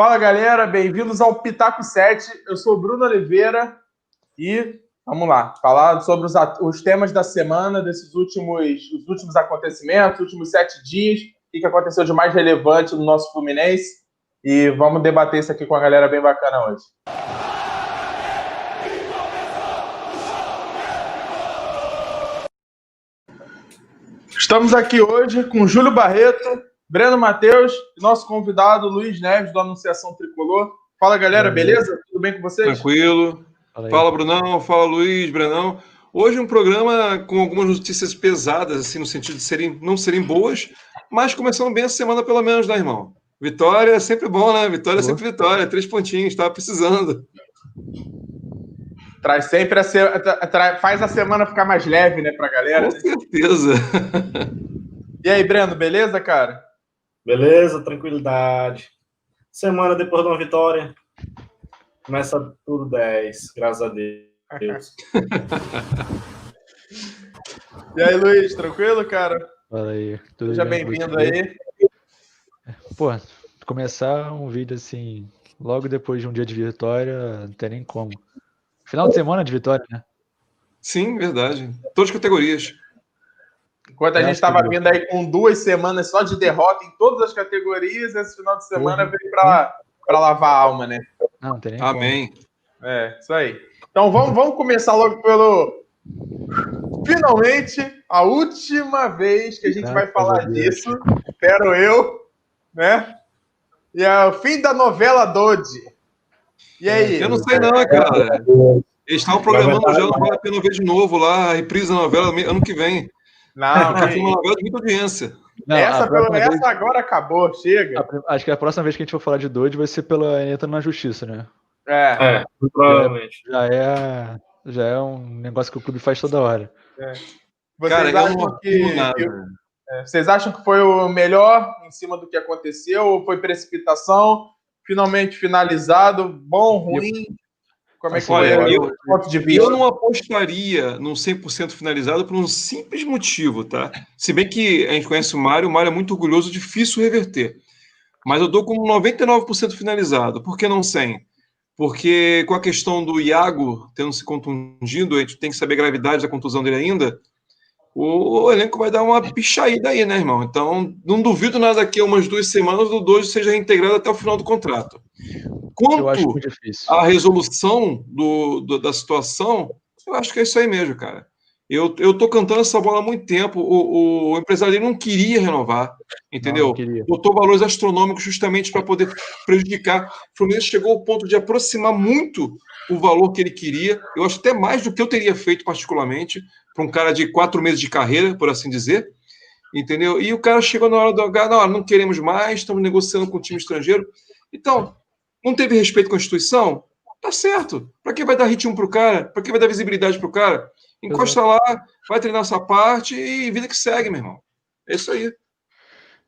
Fala galera, bem-vindos ao Pitaco 7. Eu sou o Bruno Oliveira e vamos lá, falar sobre os temas da semana, os últimos acontecimentos, os últimos 7 dias, o que aconteceu de mais relevante no nosso Fluminense. E vamos debater isso aqui com a galera bem bacana hoje. Estamos aqui hoje com Júlio Barreto, Breno Matheus e nosso convidado Luiz Neves, do Anunciação Tricolor. Fala, galera, beleza? Tudo bem com vocês? Tranquilo. Fala, Brunão. Fala, Luiz, Brenão. Hoje um programa com algumas notícias pesadas, assim, no sentido de não serem boas, mas começando bem essa semana pelo menos, né, irmão? Vitória é sempre bom, né? Vitória é sempre vitória. 3 pontinhos, tava precisando. Traz sempre faz a semana ficar mais leve, né, pra galera. Com certeza. E aí, Breno, beleza, cara? Beleza, tranquilidade. Semana depois de uma vitória, começa tudo 10, graças a Deus. E aí, Luiz, tranquilo, cara? Fala aí. Seja bem-vindo aí. Pô, começar um vídeo assim, logo depois de um dia de vitória, não tem nem como. Final de semana de vitória, né? Sim, verdade. Todas as categorias. Enquanto a gente estava vindo aí com 2 semanas só de derrota em todas as categorias, esse final de semana veio para lavar a alma, né? Não tem nem Amém. como. Isso aí. Então vamos começar logo pelo... Finalmente, a última vez que a gente vai falar disso, espero eu, né? E é o fim da novela Dodge. E aí? Eu não sei não, cara. Eles estavam programando já, não vale a pena ver de novo lá, a reprise da novela ano que vem. Não, foi uma novela de muita audiência. Não, essa agora acabou, chega. Acho que a próxima vez que a gente for falar de Dodge vai ser pela Anitta na Justiça, né? Provavelmente. Já é um negócio que o clube faz toda hora. Vocês acham que foi o melhor em cima do que aconteceu? Ou foi precipitação? Finalmente finalizado? Bom, ruim? Como é que foi o ponto de vista? Eu não apostaria num 100% finalizado por um simples motivo, tá? Se bem que a gente conhece o Mário é muito orgulhoso, difícil reverter. Mas eu dou como 99% finalizado. Por que não 100%? Porque com a questão do Iago tendo se contundido, a gente tem que saber a gravidade da contusão dele ainda, o elenco vai dar uma pichaída aí, né, irmão? Então, não duvido nada daqui a umas 2 semanas do Dodge seja reintegrado até o final do contrato. Quanto à resolução da situação, eu acho que é isso aí mesmo, cara. Eu tô cantando essa bola há muito tempo. O empresário dele não queria renovar, entendeu? Botou valores astronômicos justamente para poder prejudicar. O Fluminense chegou ao ponto de aproximar muito o valor que ele queria. Eu acho até mais do que eu teria feito particularmente para um cara de 4 meses de carreira, por assim dizer, entendeu? E o cara chegou na hora do H, não queremos mais, estamos negociando com o time estrangeiro. Então, não teve respeito à Constituição? Tá certo. Para que vai dar ritmo pro cara? Para que vai dar visibilidade pro cara? Encosta lá, vai treinar essa parte e vida que segue, meu irmão. É isso aí.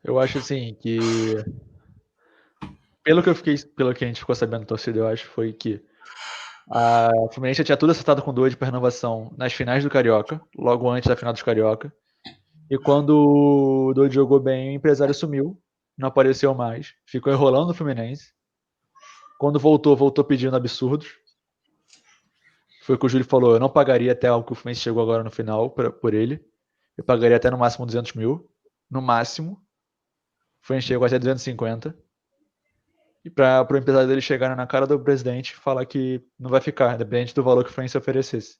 Eu acho assim que pelo que a gente ficou sabendo, torcida, eu acho foi que a Fluminense já tinha tudo acertado com o Dodge para renovação nas finais do Carioca, logo antes da final do Carioca. E quando o Dodge jogou bem, o empresário sumiu, não apareceu mais, ficou enrolando o Fluminense. Quando voltou pedindo absurdos. Foi o que o Júlio falou, eu não pagaria até o que o Fluminense chegou agora no final por ele. Eu pagaria até no máximo 200 mil. No máximo. O Fluminense chegou até 250. E para o empresário dele chegar na cara do presidente e falar que não vai ficar, independente do valor que o Fluminense oferecesse.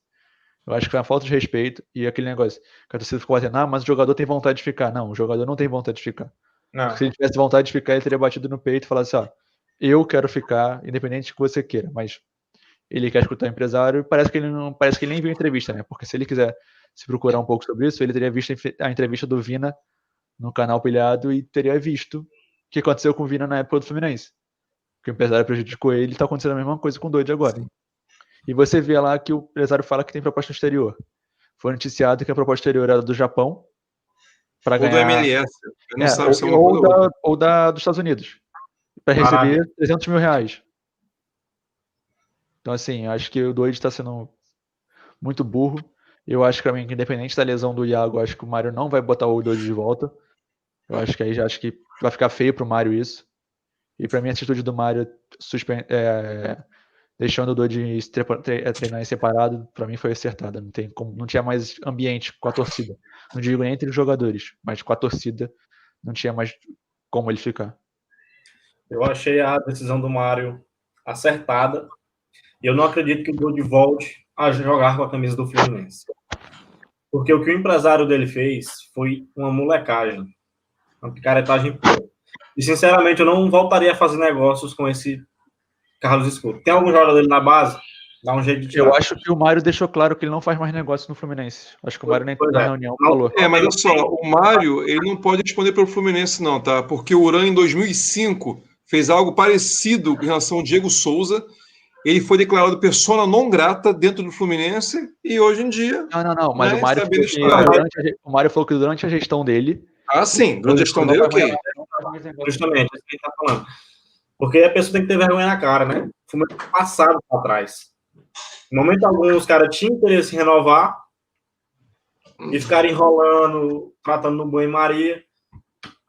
Eu acho que foi uma falta de respeito e aquele negócio que a torcida ficou batendo, mas o jogador tem vontade de ficar. Não, o jogador não tem vontade de ficar. Se ele tivesse vontade de ficar, ele teria batido no peito e falado assim, eu quero ficar, independente do que você queira, mas ele quer escutar o empresário e parece que ele nem viu a entrevista, né? Porque se ele quiser se procurar um pouco sobre isso, ele teria visto a entrevista do Vina no canal Pilhado e teria visto o que aconteceu com o Vina na época do Fluminense. Que o empresário prejudicou ele e tá acontecendo a mesma coisa com o Dodge agora. Sim. E você vê lá que o empresário fala que tem proposta no exterior. Foi noticiado que a proposta exterior era do Japão para ganhar... Ou do MLS. Não sabe se é uma ou dos Estados Unidos. Para receber 300 mil reais. Então, assim, acho que o Dodge está sendo muito burro. Eu acho que, independente da lesão do Iago, acho que o Mário não vai botar o Dodge de volta. Eu acho que aí já vai ficar feio pro Mário isso. E para mim a atitude do Mário deixando o Dodi treinar em separado, para mim foi acertada. Não tinha mais ambiente com a torcida. Não digo nem entre os jogadores, mas com a torcida não tinha mais como ele ficar. Eu achei a decisão do Mário acertada. E eu não acredito que o Dodi volte a jogar com a camisa do Fluminense. Porque o que o empresário dele fez foi uma molecagem. Uma picaretagem pura. E, sinceramente, eu não voltaria a fazer negócios com esse Carlos Escudo. Tem algum jogador dele na base? Dá um jeito de tirar. Eu acho que o Mário deixou claro que ele não faz mais negócio no Fluminense. Acho que o Mário na reunião falou. Mas olha só, o Mário, ele não pode responder pelo Fluminense não, tá? Porque o Uran, em 2005, fez algo parecido com relação ao Diego Souza. Ele foi declarado persona non grata dentro do Fluminense e hoje em dia... Não, mas né, o Mário falou que durante a gestão dele... Ah, sim, durante a gestão dele, ok. Justamente, é isso que ele tá falando. Porque a pessoa tem que ter vergonha na cara, né? O Fluminense passado para trás. No momento algum, os caras tinham interesse em renovar e ficaram enrolando, tratando no banho-maria.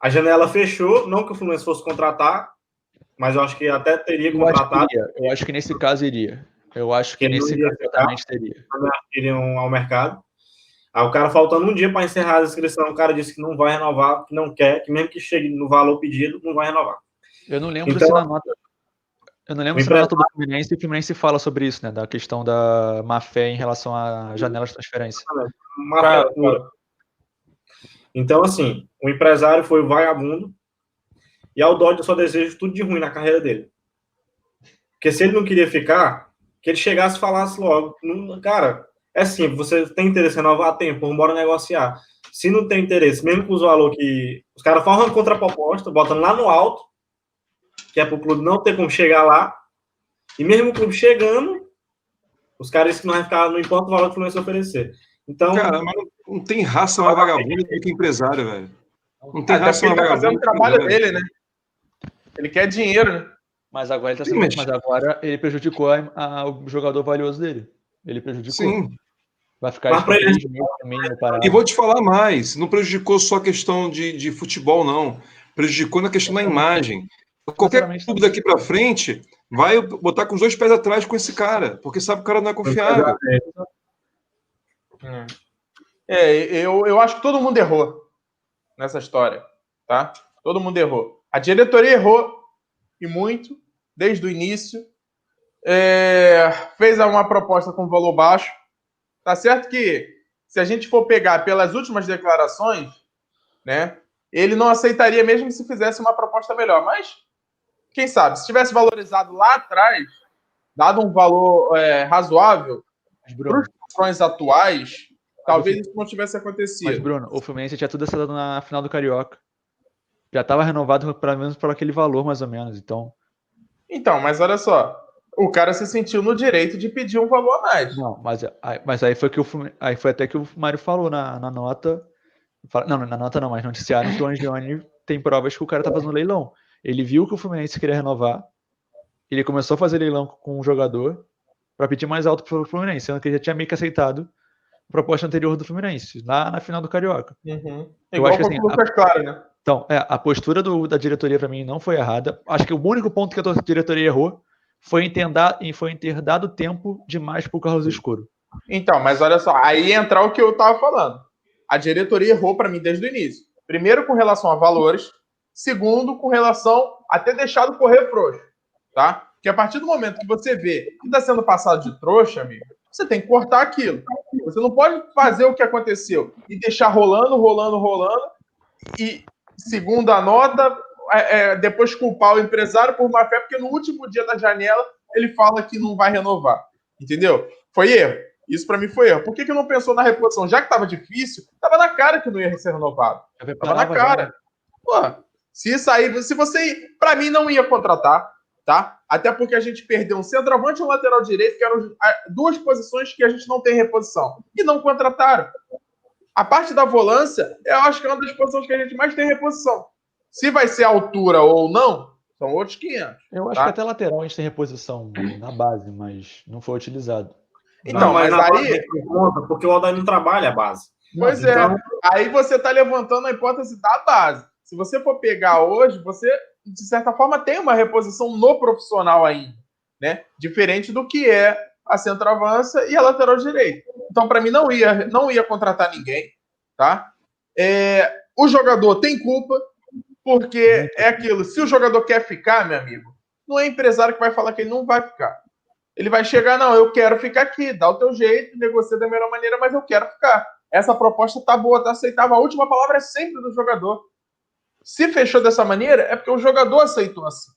A janela fechou, não que o Fluminense fosse contratar, mas eu acho que até teria contratado. Eu acho que nesse caso iria. Eu acho que nesse caso exatamente teria. Iriam ao mercado. Aí o cara, faltando um dia para encerrar a inscrição, o cara disse que não vai renovar, que não quer, que mesmo que chegue no valor pedido, não vai renovar. Eu não lembro se na nota... Eu não lembro se na nota do Fluminense, o Fluminense fala sobre isso, né? Da questão da má-fé em relação à janela de transferência. Má-fé pura. Então, assim, o empresário foi o vagabundo e ao Dodge eu só desejo tudo de ruim na carreira dele. Porque se ele não queria ficar, que ele chegasse e falasse logo. Cara, é simples, você tem interesse em renovar? Tem, pô, bora negociar. Se não tem interesse, mesmo com os valores que... Os caras fazem uma contraproposta, botam lá no alto, que é para o clube não ter como chegar lá, e mesmo o clube chegando, os caras dizem que não vai ficar, não importa o valor que o Fluminense oferecer. Então, cara, mas não tem raça mais vagabunda do que empresário, velho. Não tem raça mais vagabunda. Ele tá fazendo o trabalho dele, né? Ele quer dinheiro, né? Mas agora ele tá sendo, mas agora ele prejudicou o jogador valioso dele. Ele prejudicou. Sim. Vai ficar também. E vou te falar mais, não prejudicou só a questão de futebol, não. Prejudicou na questão da imagem. Qualquer clube daqui para frente vai botar com os 2 pés atrás com esse cara, porque sabe que o cara não é confiável. Eu acho que todo mundo errou nessa história, tá? Todo mundo errou. A diretoria errou, e muito, desde o início. Fez uma proposta com valor baixo. Tá certo que, se a gente for pegar pelas últimas declarações, né, ele não aceitaria mesmo se fizesse uma proposta melhor, mas quem sabe, se tivesse valorizado lá atrás, dado um valor razoável para os padrões atuais, talvez isso não tivesse acontecido. Mas, Bruno, o Fluminense tinha tudo acertado na final do Carioca. Já estava renovado pelo menos por aquele valor, mais ou menos. Então, mas olha só. O cara se sentiu no direito de pedir um valor a mais. Não, mas aí foi que aí foi até que o Mário falou na nota. Não, na nota não, mas no noticiário que o Angione tem provas que o cara tá fazendo leilão. Ele viu que o Fluminense queria renovar. Ele começou a fazer leilão com o jogador para pedir mais alto pro Fluminense, sendo que ele já tinha meio que aceitado a proposta anterior do Fluminense, lá na final do Carioca. Uhum. Eu acho que assim, claro, né? Então, a postura da diretoria para mim não foi errada. Acho que o único ponto que a diretoria errou foi em ter dado tempo demais pro Carlos Escuro. Então, mas olha só, aí entra o que eu tava falando. A diretoria errou para mim desde o início. Primeiro, com relação a valores. Segundo, com relação a ter deixado correr frouxo, tá? Porque a partir do momento que você vê que está sendo passado de trouxa, amigo, você tem que cortar aquilo. Você não pode fazer o que aconteceu e deixar rolando, e, segundo a nota, depois culpar o empresário por má fé, porque no último dia da janela ele fala que não vai renovar. Entendeu? Foi erro. Isso pra mim foi erro. Por que não pensou na reposição? Já que tava difícil, tava na cara que não ia ser renovado. Tava na cara. Pô, se isso aí, se você... Pra mim não ia contratar, tá? Até porque a gente perdeu um centroavante e um lateral direito, que eram 2 posições que a gente não tem reposição. E não contrataram. A parte da volância, eu acho que é uma das posições que a gente mais tem reposição. Se vai ser altura ou não, são outros 500. Eu acho que até lateral a gente tem reposição na base, mas não foi utilizado. Então, mas aí... Porque o Aldair não trabalha a base. Pois então... Aí você está levantando a hipótese da base. Se você for pegar hoje, você de certa forma, tem uma reposição no profissional ainda, né? Diferente do que é a centroavança e a lateral direita. Então, para mim, não ia contratar ninguém, tá? O jogador tem culpa, porque é aquilo. Se o jogador quer ficar, meu amigo, não é empresário que vai falar que ele não vai ficar. Ele vai chegar, não, eu quero ficar aqui, dá o teu jeito, negocia da melhor maneira, mas eu quero ficar. Essa proposta tá boa, tá aceitável. A última palavra é sempre do jogador. Se fechou dessa maneira, é porque o jogador aceitou assim,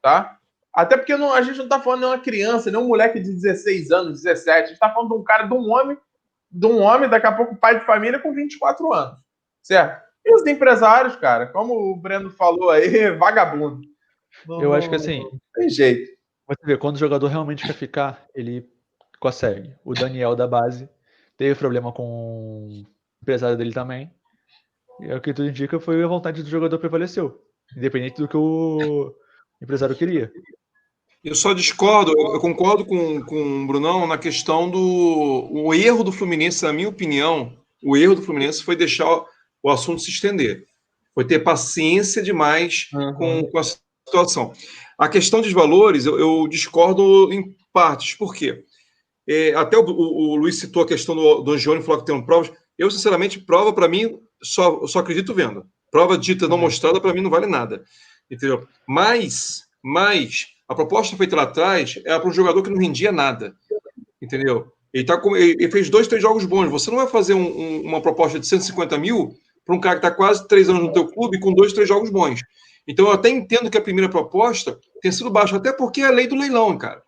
tá? Até porque a gente não tá falando de uma criança, nem um moleque de 16 anos, 17. A gente tá falando de um cara, de um homem, daqui a pouco pai de família com 24 anos, certo? E os empresários, cara, como o Breno falou aí, vagabundo. Eu acho que assim, não tem jeito. Você vê, quando o jogador realmente quer ficar, ele consegue. O Daniel da base teve problema com o empresário dele também. E o que tudo indica foi a vontade do jogador prevaleceu. Independente do que o empresário queria. Eu só discordo, eu concordo com o Brunão na questão o erro do Fluminense, na minha opinião, o erro do Fluminense foi deixar o assunto se estender. Foi ter paciência demais com a situação. A questão dos valores, eu discordo em partes. Por quê? Até o Luiz citou a questão do Angione, falou que tem provas. Eu, sinceramente, prova para mim, só acredito vendo. Prova dita não mostrada, para mim, não vale nada. Entendeu? Mas a proposta feita lá atrás era para um jogador que não rendia nada. Entendeu? Ele fez 2, 3 jogos bons. Você não vai fazer uma proposta de 150 mil para um cara que está quase 3 anos no teu clube com 2, 3 jogos bons. Então, eu até entendo que a primeira proposta tenha sido baixa, até porque é a lei do leilão, cara.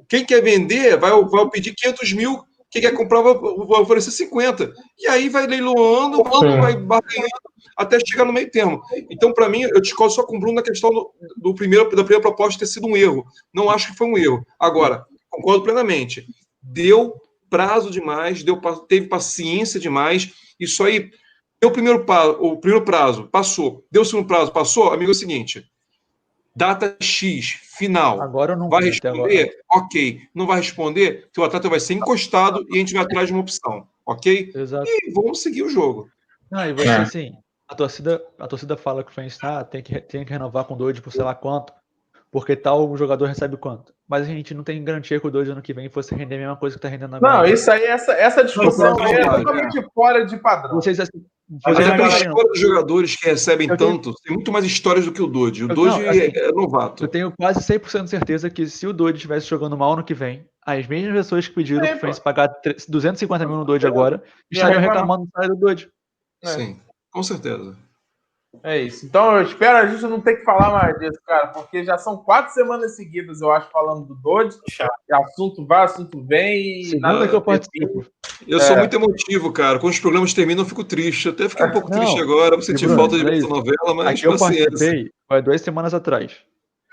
Quem quer vender vai pedir 500 mil, quem quer comprar vai oferecer 50. E aí vai leiloando, vai barganhando, até chegar no meio termo. Então, para mim, eu discordo só com o Bruno na questão da primeira proposta ter sido um erro. Não acho que foi um erro. Agora, concordo plenamente. Deu prazo demais, teve paciência demais. Isso aí, o primeiro prazo, passou. Deu o segundo prazo, passou. Amigo, é o seguinte. Data X, final. Agora eu não vai responder? Ok. Não vai responder? Teu atleta vai ser encostado e a gente vai atrás de uma opção. Ok? Exato. E vamos seguir o jogo. E você, assim, a torcida fala que o Fluminense tem que renovar com o Dodge por sei lá quanto, porque tal jogador recebe quanto. Mas a gente não tem garantia que o Dodge ano que vem fosse render a mesma coisa que tá rendendo agora. Não, isso aí, essa discussão aí é totalmente fora de padrão. Vocês, assim, Até pela história dos jogadores que recebem tanto, tem muito mais histórias do que o Dodge. O Dodge é novato. Eu tenho quase 100% de certeza que se o Dodge estivesse jogando mal ano que vem, as mesmas pessoas que pediram pro Fluminense pagar 250 mil no Dodge agora, estariam reclamando do salário do Dodge. Sim, com certeza. É isso. Então eu espero a gente não ter que falar mais disso, cara, porque já são 4 semanas seguidas, eu acho, falando do Dodge. Assunto vai, assunto vem. E nada que eu participo. Eu sou muito emotivo, cara. Quando os programas terminam, eu fico triste. Até fiquei um pouco triste agora. Você tinha falta de ver essa novela, mas aqui eu participei foi 2 semanas atrás.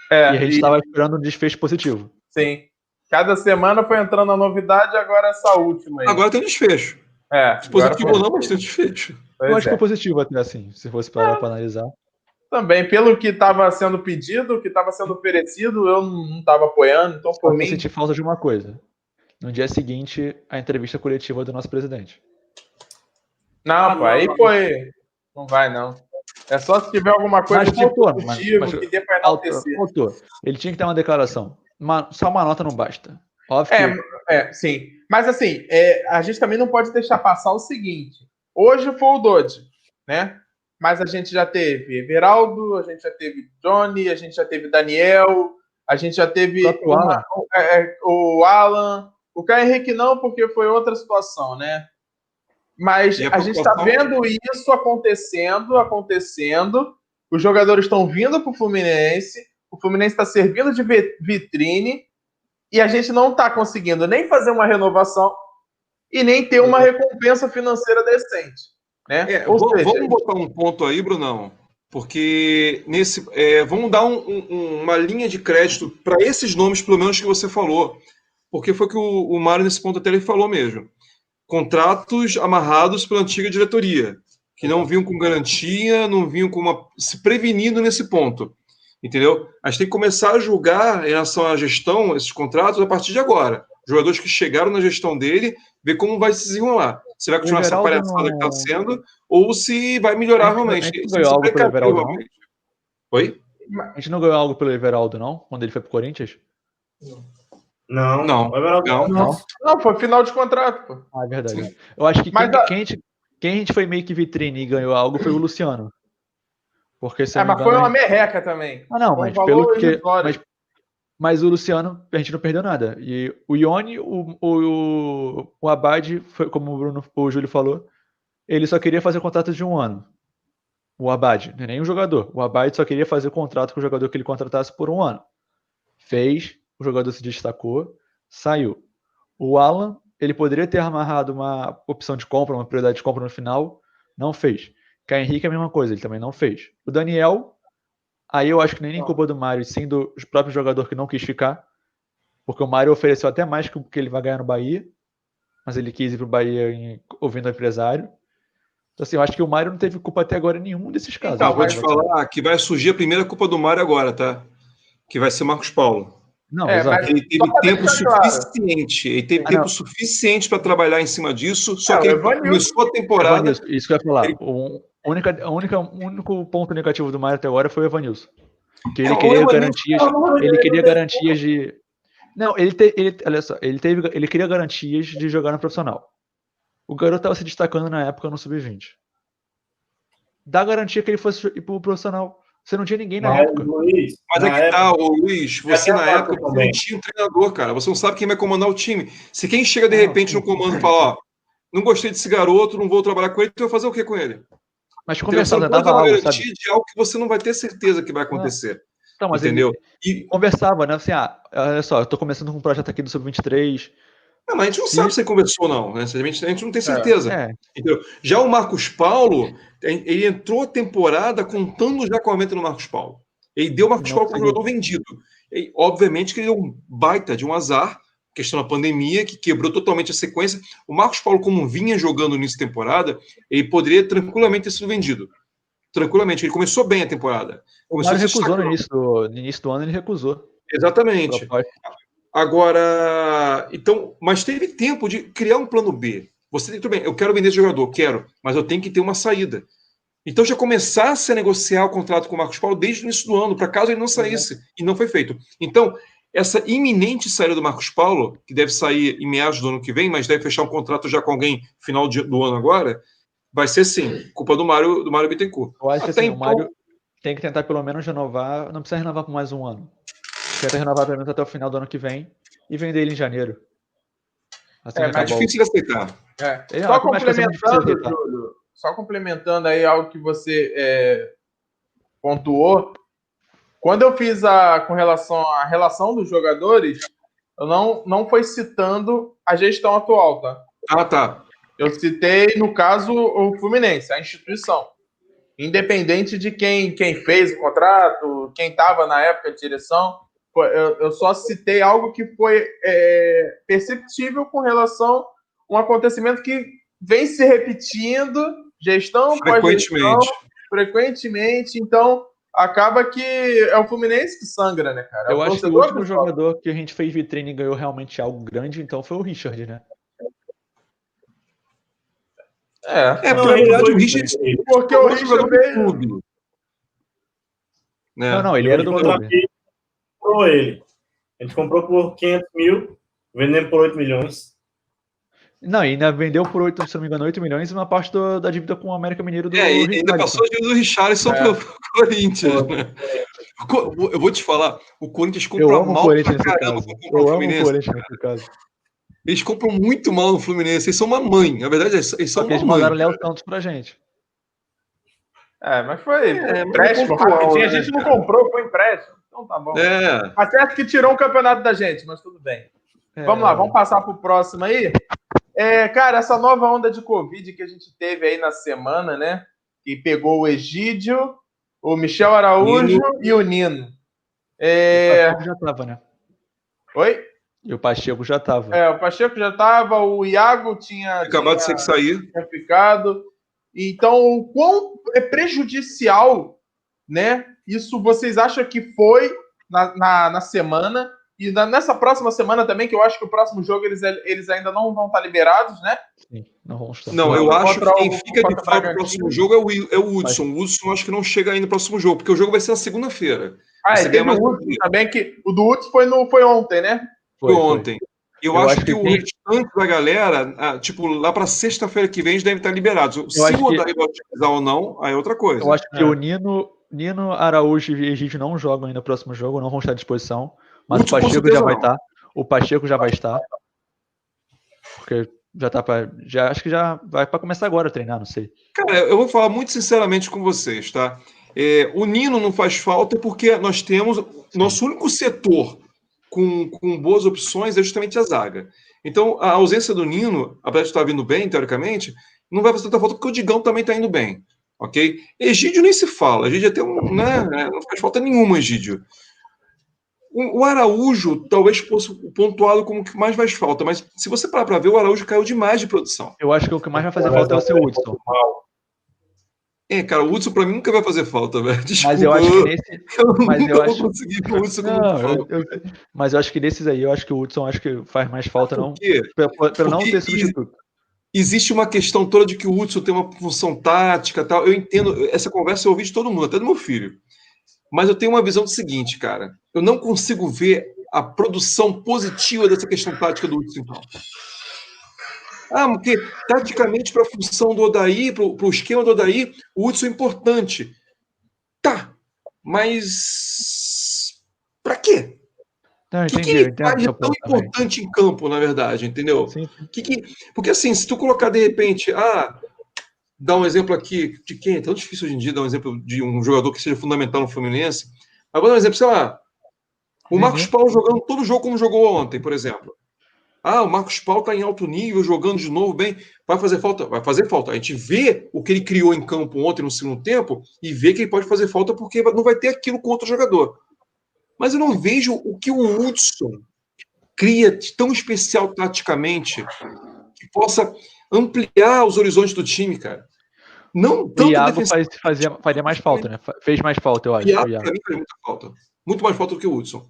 E a gente estava esperando um desfecho positivo. Sim. Cada semana foi entrando a novidade, agora essa última aí. Agora tem um desfecho. Positivo ou não, mas tem um desfecho. Eu acho que foi positivo até assim, se fosse parar para analisar. Também, pelo que estava sendo pedido, o que estava sendo oferecido, eu não estava apoiando, então por mim... Eu senti falta de uma coisa. No dia seguinte, a entrevista coletiva do nosso presidente. Não, aí foi... Não vai, não. É só se tiver alguma coisa positivo que dê para enaltecer. Faltou. Ele tinha que ter uma declaração. Só uma nota não basta. Óbvio que... sim. Mas assim, a gente também não pode deixar passar o seguinte. Hoje foi o Dodge, né? Mas a gente já teve Everaldo, a gente já teve Johnny, a gente já teve Daniel, a gente já teve o Alan, o Caio Henrique não, porque foi outra situação, né? Mas a gente está vendo isso acontecendo, os jogadores estão vindo para o Fluminense está servindo de vitrine e a gente não está conseguindo nem fazer uma renovação e nem ter uma recompensa financeira decente. Né? Vamos botar um ponto aí, Brunão, porque vamos dar uma linha de crédito para esses nomes, pelo menos que você falou, porque foi que o Mário, nesse ponto até ele falou mesmo. Contratos amarrados pela antiga diretoria, que não vinham com garantia, não vinham se prevenindo nesse ponto. Entendeu? A gente tem que começar a julgar em relação à gestão, esses contratos, a partir de agora. Jogadores que chegaram na gestão dele, ver como vai se desenrolar. Se vai continuar essa palhaçada que está sendo, ou se vai melhorar realmente. Ganhou algo pelo Everaldo, não? Oi? A gente não ganhou algo pelo Everaldo, não? Quando ele foi pro Corinthians? Não. Não. O Everaldo Não. Não, foi final de contrato, pô. Ah, é verdade. Eu acho que Mas quem a gente foi meio que vitrine e ganhou algo foi o Luciano. Porque, se eu não me mas foi engano. uma merreca também. Ah, não, Foi um mas valor pelo que. irrisório. Mas o Luciano, a gente não perdeu nada. E o Ione, o Abad, foi, como o Júlio falou, ele só queria fazer contrato de 1 ano. O Abad, não é nem o jogador. O Abad só queria fazer contrato com o jogador que ele contratasse por 1 ano. Fez, o jogador se destacou, saiu. O Alan, ele poderia ter amarrado uma opção de compra, uma prioridade de compra no final, não fez. Caio Henrique é a mesma coisa, ele também não fez. O Daniel, aí eu acho que nem culpa do Mário, sim do próprio jogador que não quis ficar, porque o Mário ofereceu até mais que o que ele vai ganhar no Bahia, mas ele quis ir pro Bahia ouvindo o empresário. Então, assim, eu acho que o Mário não teve culpa até agora em nenhum desses casos. Então, Eu vou te falar que vai surgir a primeira culpa do Mário agora, tá? Que vai ser o Marcos Paulo. Não, É, exato. mas- Ele teve Só pra tempo deixar claro. suficiente. Ele teve Ah, tempo não. suficiente para trabalhar em cima disso. Só É, que o ele Evanilson. começou a temporada. Evanilson, isso que eu ia falar. Ele- O único ponto negativo do Mário até agora foi o Evanilson. Que ele o queria Evanilson- garantias. Ele queria garantias de. Não, olha só, ele queria garantias de jogar no profissional. O garoto estava se destacando na época no Sub-20. Dá garantia que ele fosse ir pro profissional. Você não tinha ninguém na Mas, época. Luiz, Mas na é que época, tá, ô Luiz, você até na a época Marco você também. não tinha um treinador, cara. Você não sabe quem vai comandar o time. Se quem chega de Não, repente sim. no comando e fala, ó, não gostei desse garoto, não vou trabalhar com ele, tu vai fazer o que com ele? Mas Entendeu? Você conversava, não pode dava dar uma algo, garantia sabe? de algo que você não vai ter certeza que vai Não. acontecer. Então, mas Entendeu? ele conversava, né? Assim, olha só, eu tô começando com um projeto aqui do Sub-23. Não, mas a gente não sabe se ele conversou ou não, né? A gente não tem certeza. É, Entendeu? Já o Marcos Paulo, ele entrou a temporada contando já com a aumento do Marcos Paulo. Ele deu o Marcos Não Paulo como conseguiu. jogador vendido. E, obviamente que ele deu um baita de um azar, questão da pandemia, que quebrou totalmente a sequência. O Marcos Paulo, como vinha jogando no início da temporada, ele poderia tranquilamente ter sido vendido. Tranquilamente. Ele começou bem a temporada. O Começou Mário a se recusou destacar. no início do ano, ele recusou. Exatamente. Proposta. Agora, então, mas teve tempo de criar um plano B. Você tudo bem, eu quero vender esse jogador, quero, mas eu tenho que ter uma saída. Então já começasse a negociar o contrato com o Marcos Paulo desde o início do ano, para caso ele não saísse, e não foi feito. Então, essa iminente saída do Marcos Paulo, que deve sair em meados do ano que vem, mas deve fechar um contrato já com alguém final do ano agora, vai ser sim, culpa do Mário Bittencourt. Eu acho que Até assim, o então, Mário tem que tentar pelo menos renovar. Não precisa renovar por mais 1 ano. Tenta renovar pelo menos até o final do ano que vem e vender ele em janeiro. Assim É, que é mas acabar difícil de aceitar. Só por mais que vai ser muito difícil complementando, aceitar. Júlio, só complementando aí algo que você pontuou, quando eu fiz com relação à relação dos jogadores, eu não foi citando a gestão atual, tá? Ah, tá. Eu citei, no caso, o Fluminense, a instituição. Independente de quem fez o contrato, quem estava na época de direção, eu só citei algo que foi perceptível com relação a um acontecimento que vem se repetindo, gestão após gestão, frequentemente. Então, acaba que é o Fluminense que sangra, né, cara? É Eu o acho que o torcedor último que sofre. jogador que a gente fez vitrine e ganhou realmente algo grande, então foi o Richard, né? É, porque Não, na ele verdade foi o Richard Porque é o um jogador Richard do veio. clube. Né? Não, ele E era o do contrato clube. que comprou ele. A gente comprou por 500 mil, vendemos por 8 milhões. Não, e ainda vendeu por 8, se não me engano, 8 milhões e uma parte da dívida com o América Mineiro do E ainda Richarlison. passou a dívida do Richarlison pro Corinthians, né? Eu vou te falar, o Corinthians Eu compra amo o mal Corinthians pra nesse caramba caso. quando compra o Eu amo o Fluminense. Corinthians nesse caso. Eles compram muito mal no Fluminense, eles são uma mãe. Na verdade, eles Só são que uma eles mãe. mandaram o Léo Santos pra gente. Mas foi Mas é empréstimo pontual, rapidinho. né, A gente não cara? comprou, foi empréstimo. Então tá bom. É. Até acho que tirou um campeonato da gente, mas tudo bem. Vamos lá, vamos passar pro próximo aí. Cara, essa nova onda de Covid que a gente teve aí na semana, né? Que pegou o Egídio, o Michel Araújo e o Nino. O Pacheco já tava, né? Oi? E o Pacheco já tava. O Pacheco já tava, o Iago tinha Acabado de ser que sair. tinha ficado. Então, o quão é prejudicial, né? Isso vocês acham que foi na semana? E nessa próxima semana também, que eu acho que o próximo jogo eles ainda não vão estar liberados, né? Sim, não vamos estar. Não, eu acho que quem fica de contra o fora do Bragantino. próximo jogo é o Hudson. O Hudson acho que não chega ainda no próximo jogo, porque o jogo vai ser na segunda-feira. Teve o Hudson também, que o do Hudson foi ontem, né? Foi ontem. Eu acho que o restante da galera, tipo, lá para sexta-feira que vem, eles devem estar liberados. Se o Odair vai utilizar ou não, aí é outra coisa. Eu acho que o Nino, Araújo e Egídio não jogam ainda no próximo jogo, não vão estar à disposição. Mas o Pacheco já vai estar. O Pacheco já vai estar. Porque já tá acho que já vai para começar agora a treinar, não sei. Cara, eu vou falar muito sinceramente com vocês, tá? O Nino não faz falta porque nós temos nosso único setor com boas opções é justamente a zaga. Então, a ausência do Nino, apesar de estar vindo bem, teoricamente, não vai fazer tanta falta porque o Digão também está indo bem, ok? Egídio nem se fala, Egídio até não faz falta nenhuma, Egídio. O Araújo talvez fosse pontuado como o que mais faz falta, mas se você parar para ver, o Araújo caiu demais de produção. Eu acho que o que mais vai fazer falta é o seu Hudson. Cara, o Hudson pra mim nunca vai fazer falta, velho. Desculpa. Mas eu acho que nesse. vou conseguir ver o Hudson como falta. Mas eu acho que nesses aí, eu acho que o Hudson faz mais falta, não. Pelo não ter substituto. Existe uma questão toda de que o Hudson tem uma função tática e tal. Eu entendo, essa conversa eu ouvi de todo mundo, até do meu filho. Mas eu tenho uma visão do seguinte, cara. Eu não consigo ver a produção positiva dessa questão tática do Hudson, então. Porque taticamente, para a função do Odair, para o esquema do Odair, o Hudson é importante. Tá, mas para quê? Não, o que ele faz de tão importante em campo, na verdade, entendeu? Sim. Porque assim, se tu colocar de repente, dá um exemplo aqui de quem? É tão difícil hoje em dia dar um exemplo de um jogador que seja fundamental no Fluminense. Mas vou dar um exemplo, sei lá, o Marcos Paulo jogando todo jogo como jogou ontem, por exemplo. O Marcos Paulo está em alto nível, jogando de novo bem. Vai fazer falta? Vai fazer falta. A gente vê o que ele criou em campo ontem no segundo tempo e vê que ele pode fazer falta porque não vai ter aquilo com outro jogador. Mas eu não vejo o que o Hudson cria de tão especial taticamente que possa ampliar os horizontes do time, cara. Não tanto o Iago faria mais falta, né? Fez mais falta, eu acho. O Iago, para mim, faz muita falta. Muito mais falta do que o Hudson.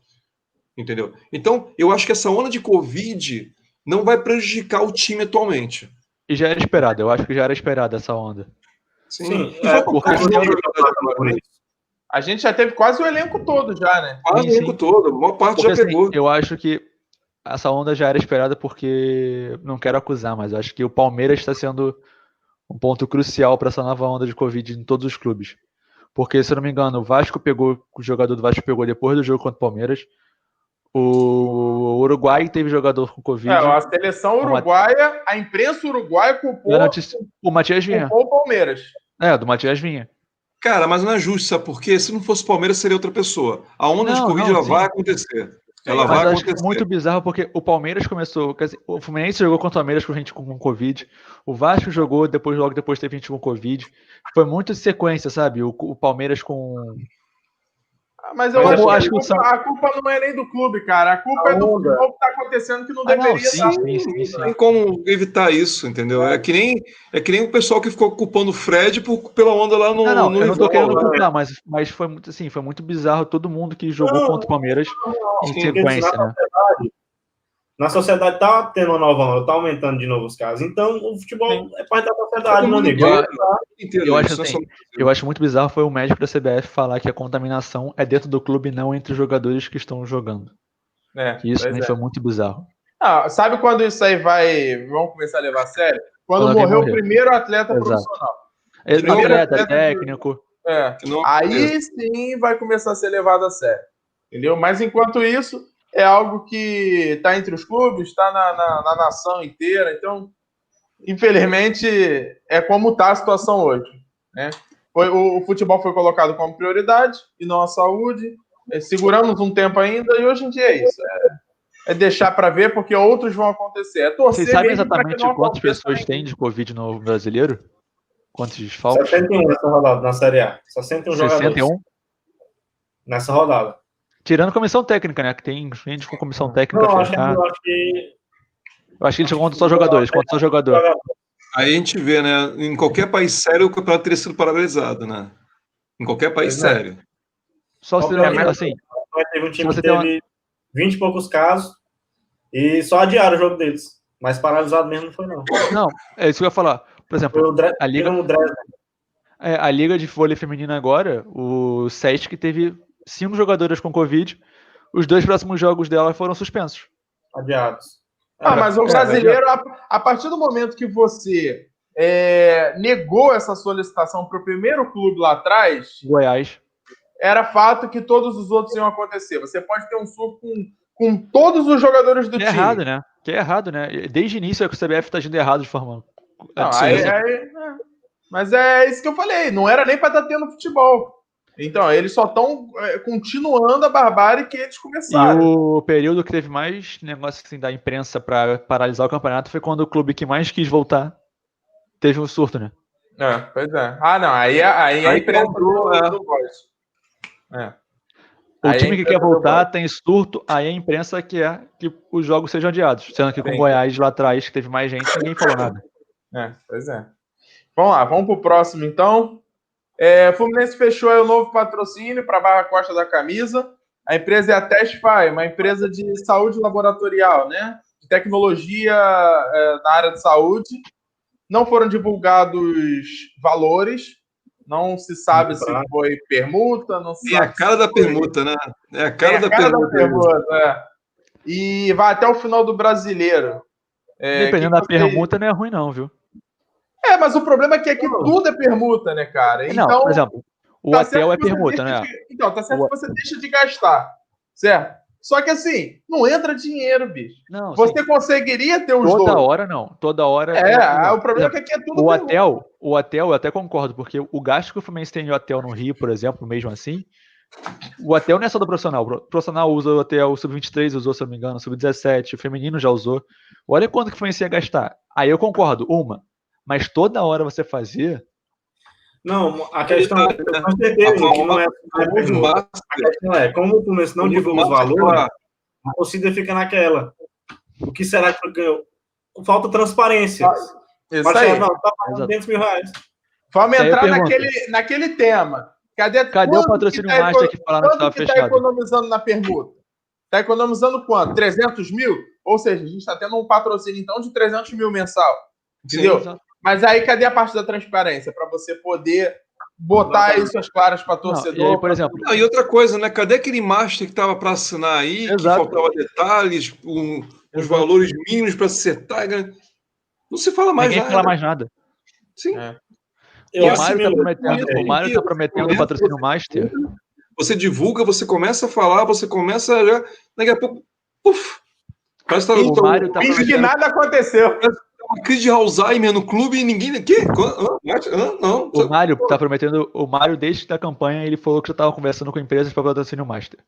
Entendeu? Então, eu acho que essa onda de Covid não vai prejudicar o time atualmente. E já era esperado, eu acho que já era esperada essa onda. Sim. A gente já teve quase o elenco todo já, né? Quase o elenco todo, a maior parte já pegou. Eu acho que essa onda já era esperada porque, não quero acusar, mas eu acho que o Palmeiras está sendo um ponto crucial para essa nova onda de Covid em todos os clubes. Porque, se eu não me engano, o jogador do Vasco pegou depois do jogo contra o Palmeiras. O Uruguai teve jogador com Covid. A seleção uruguaia, a imprensa uruguaia culpou o Matias Vinha. Culpou o Palmeiras. Do Matias Vinha. Cara, mas não é justo, sabe por quê? Se não fosse o Palmeiras, seria outra pessoa. A onda de Covid vai acontecer. Ela vai acontecer. Acho que é muito bizarro porque o Palmeiras começou. Quer dizer, o Fluminense jogou contra o Palmeiras com gente com Covid. O Vasco jogou, logo depois teve gente com Covid. Foi muito sequência, sabe? O Palmeiras com. Mas eu acho que a culpa não é nem do clube, cara. A culpa é do futebol que está acontecendo que não deveria estar. Não tem como evitar isso, entendeu? É que nem o pessoal que ficou culpando o Fred pela onda lá no. Eu não tô querendo culpar, mas foi muito assim, foi muito bizarro todo mundo que jogou contra o Palmeiras em sequência, né? Na sociedade tá tendo uma nova onda, tá aumentando de novo os casos. Então, o futebol é parte da sociedade, meu amigo. Eu acho muito bizarro foi o médico da CBF falar que a contaminação é dentro do clube, não entre os jogadores que estão jogando. Isso também foi muito bizarro. Sabe quando isso aí vão começar a levar a sério? Quando morreu o primeiro atleta profissional. Atleta técnico. Aí sim vai começar a ser levado a sério. Entendeu? Mas enquanto isso, é algo que está entre os clubes, está na nação inteira. Então, infelizmente, é como está a situação hoje. Né? O futebol foi colocado como prioridade e não a saúde. Seguramos um tempo ainda e hoje em dia é isso. É deixar para ver, porque outros vão acontecer. Vocês sabem exatamente quantas pessoas tem de Covid no brasileiro? Quantos desfalques? 61 nessa rodada, na Série A. 61 jogadores. 61? Nessa rodada. Tirando comissão técnica, né? Que tem gente com comissão técnica. Não, eu acho que eles contam só jogadores. Aí a gente vê, né? Em qualquer país sério, o campeonato teria sido paralisado, né? Em qualquer país sério. Só se assim. Teve um time que teve 20 e poucos casos, e só adiaram o jogo deles. Mas paralisado mesmo não foi, não. Não, é isso que eu ia falar. Por exemplo, a Liga, no Dresden. a Liga de Vôlei Feminina agora, o Sesc teve 5 jogadoras com Covid, os 2 próximos jogos dela foram suspensos. Adiados. Mas o brasileiro, a partir do momento que você negou essa solicitação para o primeiro clube lá atrás, Goiás, era fato que todos os outros iam acontecer. Você pode ter um surto com todos os jogadores do time. Errado, né? Que é errado, né? Desde o início é que o CBF está agindo errado de forma... Não, mas é isso que eu falei. Não era nem para estar tendo futebol. Então, eles só estão continuando a barbárie que eles começaram. E o período que teve mais negócio assim, da imprensa para paralisar o campeonato foi quando o clube que mais quis voltar teve um surto, né? Pois é. Não, aí a imprensa do gosto. O time que quer voltar tem surto, aí a imprensa quer que os jogos sejam adiados. Sendo que com o Goiás lá atrás, que teve mais gente, ninguém falou nada. Pois é. Vamos lá, vamos pro próximo então. Fluminense fechou aí o novo patrocínio para a Barra Costa da camisa. A empresa é a Testify, uma empresa de saúde laboratorial, né? De tecnologia na área de saúde. Não foram divulgados valores. Não se sabe se foi permuta. Não se sabe a cara da permuta, né? É a cara da permuta. E vai até o final do Brasileiro. Dependendo da permuta, não é ruim não, viu? Mas o problema é que aqui tudo é permuta, né, cara? Não, então, por exemplo, o hotel é permuta, né? Então, tá certo que você deixa de gastar, certo? Só que assim, não entra dinheiro, bicho. Não, você conseguiria ter os dois. Toda hora não. Toda hora. O problema é que aqui é tudo o hotel, eu até concordo, porque o gasto que o Fluminense tem de hotel no Rio, por exemplo, mesmo assim, o hotel não é só do profissional. O profissional usa o hotel, o Sub-23 usou, se eu não me engano, o Sub-17, o feminino já usou. Olha quanto que o Fluminense ia gastar. Aí eu concordo, mas toda hora você fazia. Não, a questão é com certeza que não é. A questão é, como o Fluminense não divulga os valores, a torcida fica naquela. O que será que ganhou? Falta transparência. Isso aí. Não, tá pagando 200 mil reais. Vamos entrar naquele tema. Cadê o patrocínio master que falaram que estava fechado? Está economizando na permuta? Está economizando quanto? 300 mil? Ou seja, a gente está tendo um patrocínio, então, de 300 mil mensal. Entendeu? Sim, mas aí, cadê a parte da transparência? Para você poder botar isso às claras para torcedor. E aí, por exemplo... e outra coisa, né? Cadê aquele master que estava para assinar aí, que faltava detalhes, os valores mínimos para acertar? Não se fala mais nada. Ninguém fala mais nada. Sim. O Mário está prometendo o patrocínio master. Você divulga, você começa a falar, você começa já... Daqui a pouco... Parece que nada aconteceu. Uma crise de Alzheimer no clube e ninguém... Quê? Não. O Mário está prometendo... O Mário, desde a campanha, ele falou que já estava conversando com empresas para patrocínio master.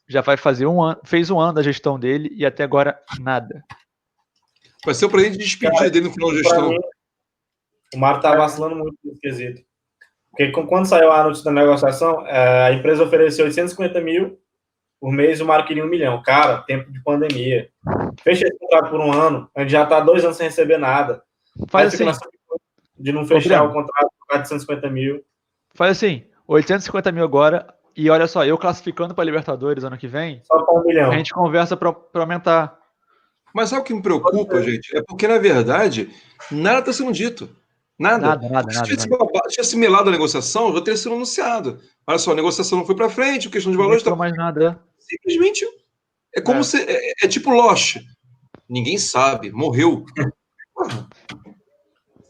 Já vai fazer fez um ano da gestão dele e até agora nada. Vai ser o presente de despedida dele no final da gestão. Mim, o Mário tá vacilando muito nesse quesito. Porque quando saiu a notícia da negociação, a empresa ofereceu 850 mil por mês, o Mário queria 1 milhão. Cara, tempo de pandemia. Fecha esse contrato por 1 ano, a gente já tá 2 anos sem receber nada. Faz assim. De não fechar o contrato por 450 mil. Faz assim, 850 mil agora, e olha só, eu classificando para Libertadores ano que vem, só para 1 milhão. A gente conversa para aumentar. Mas sabe o que me preocupa, gente? É porque, na verdade, nada está sendo dito. Nada. Se tivesse assimilado a negociação, já teria sido anunciado. Olha só, a negociação não foi para frente, questão de valores... Não mais nada. Simplesmente, é como se... É tipo Lost. Ninguém sabe, morreu.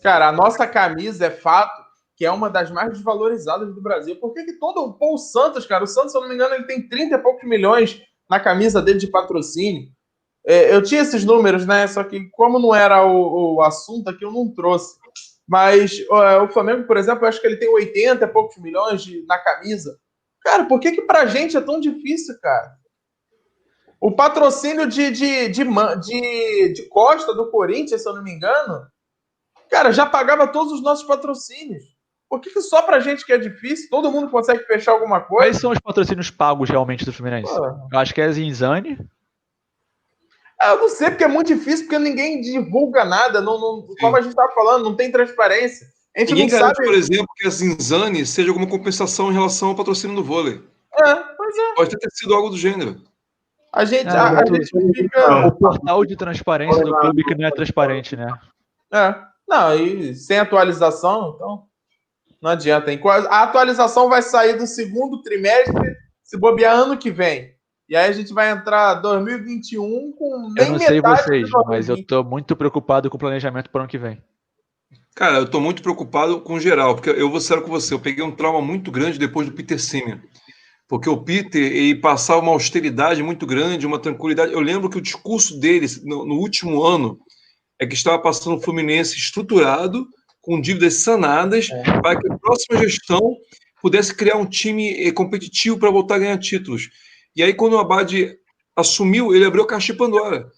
Cara, a nossa camisa é fato que é uma das mais desvalorizadas do Brasil. Por que todo... Pô, o Santos, cara, o Santos, se eu não me engano, ele tem 30 e poucos milhões na camisa dele de patrocínio. Eu tinha esses números, né? Só que como não era o assunto aqui, eu não trouxe. Mas o Flamengo, por exemplo, eu acho que ele tem 80 e poucos milhões na camisa. Cara, por que pra gente é tão difícil, cara? O patrocínio de Costa do Corinthians, se eu não me engano, cara, já pagava todos os nossos patrocínios. Por que só pra gente que é difícil? Todo mundo consegue fechar alguma coisa? Quais são os patrocínios pagos realmente do Fluminense? Eu acho que é a Zinzane. Eu não sei, porque é muito difícil, porque ninguém divulga nada, como a gente estava falando, não tem transparência. A gente ninguém não garante, sabe... por exemplo, que a Zinzane seja alguma compensação em relação ao patrocínio do vôlei. Pois é. Pode ter sido algo do gênero. A gente, É, a muito- gente fica. O portal de transparência do clube que não é transparente, né? Não, e sem atualização, então não adianta. A atualização vai sair do segundo trimestre, se bobear ano que vem. E aí a gente vai entrar 2021 com Eu nem não sei metade vocês, de mas eu 2020. tô muito preocupado com o planejamento para o ano que vem. Cara, eu tô muito preocupado com o geral, porque eu vou ser com você, eu peguei um trauma muito grande depois do Peter Simeon. Porque o Peter, ele passava uma austeridade muito grande, uma tranquilidade. Eu lembro que o discurso dele no último ano é que estava passando o Fluminense estruturado, com dívidas sanadas, para que a próxima gestão pudesse criar um time competitivo para voltar a ganhar títulos. E aí, quando o Abad assumiu, ele abriu a caixa de Pandora,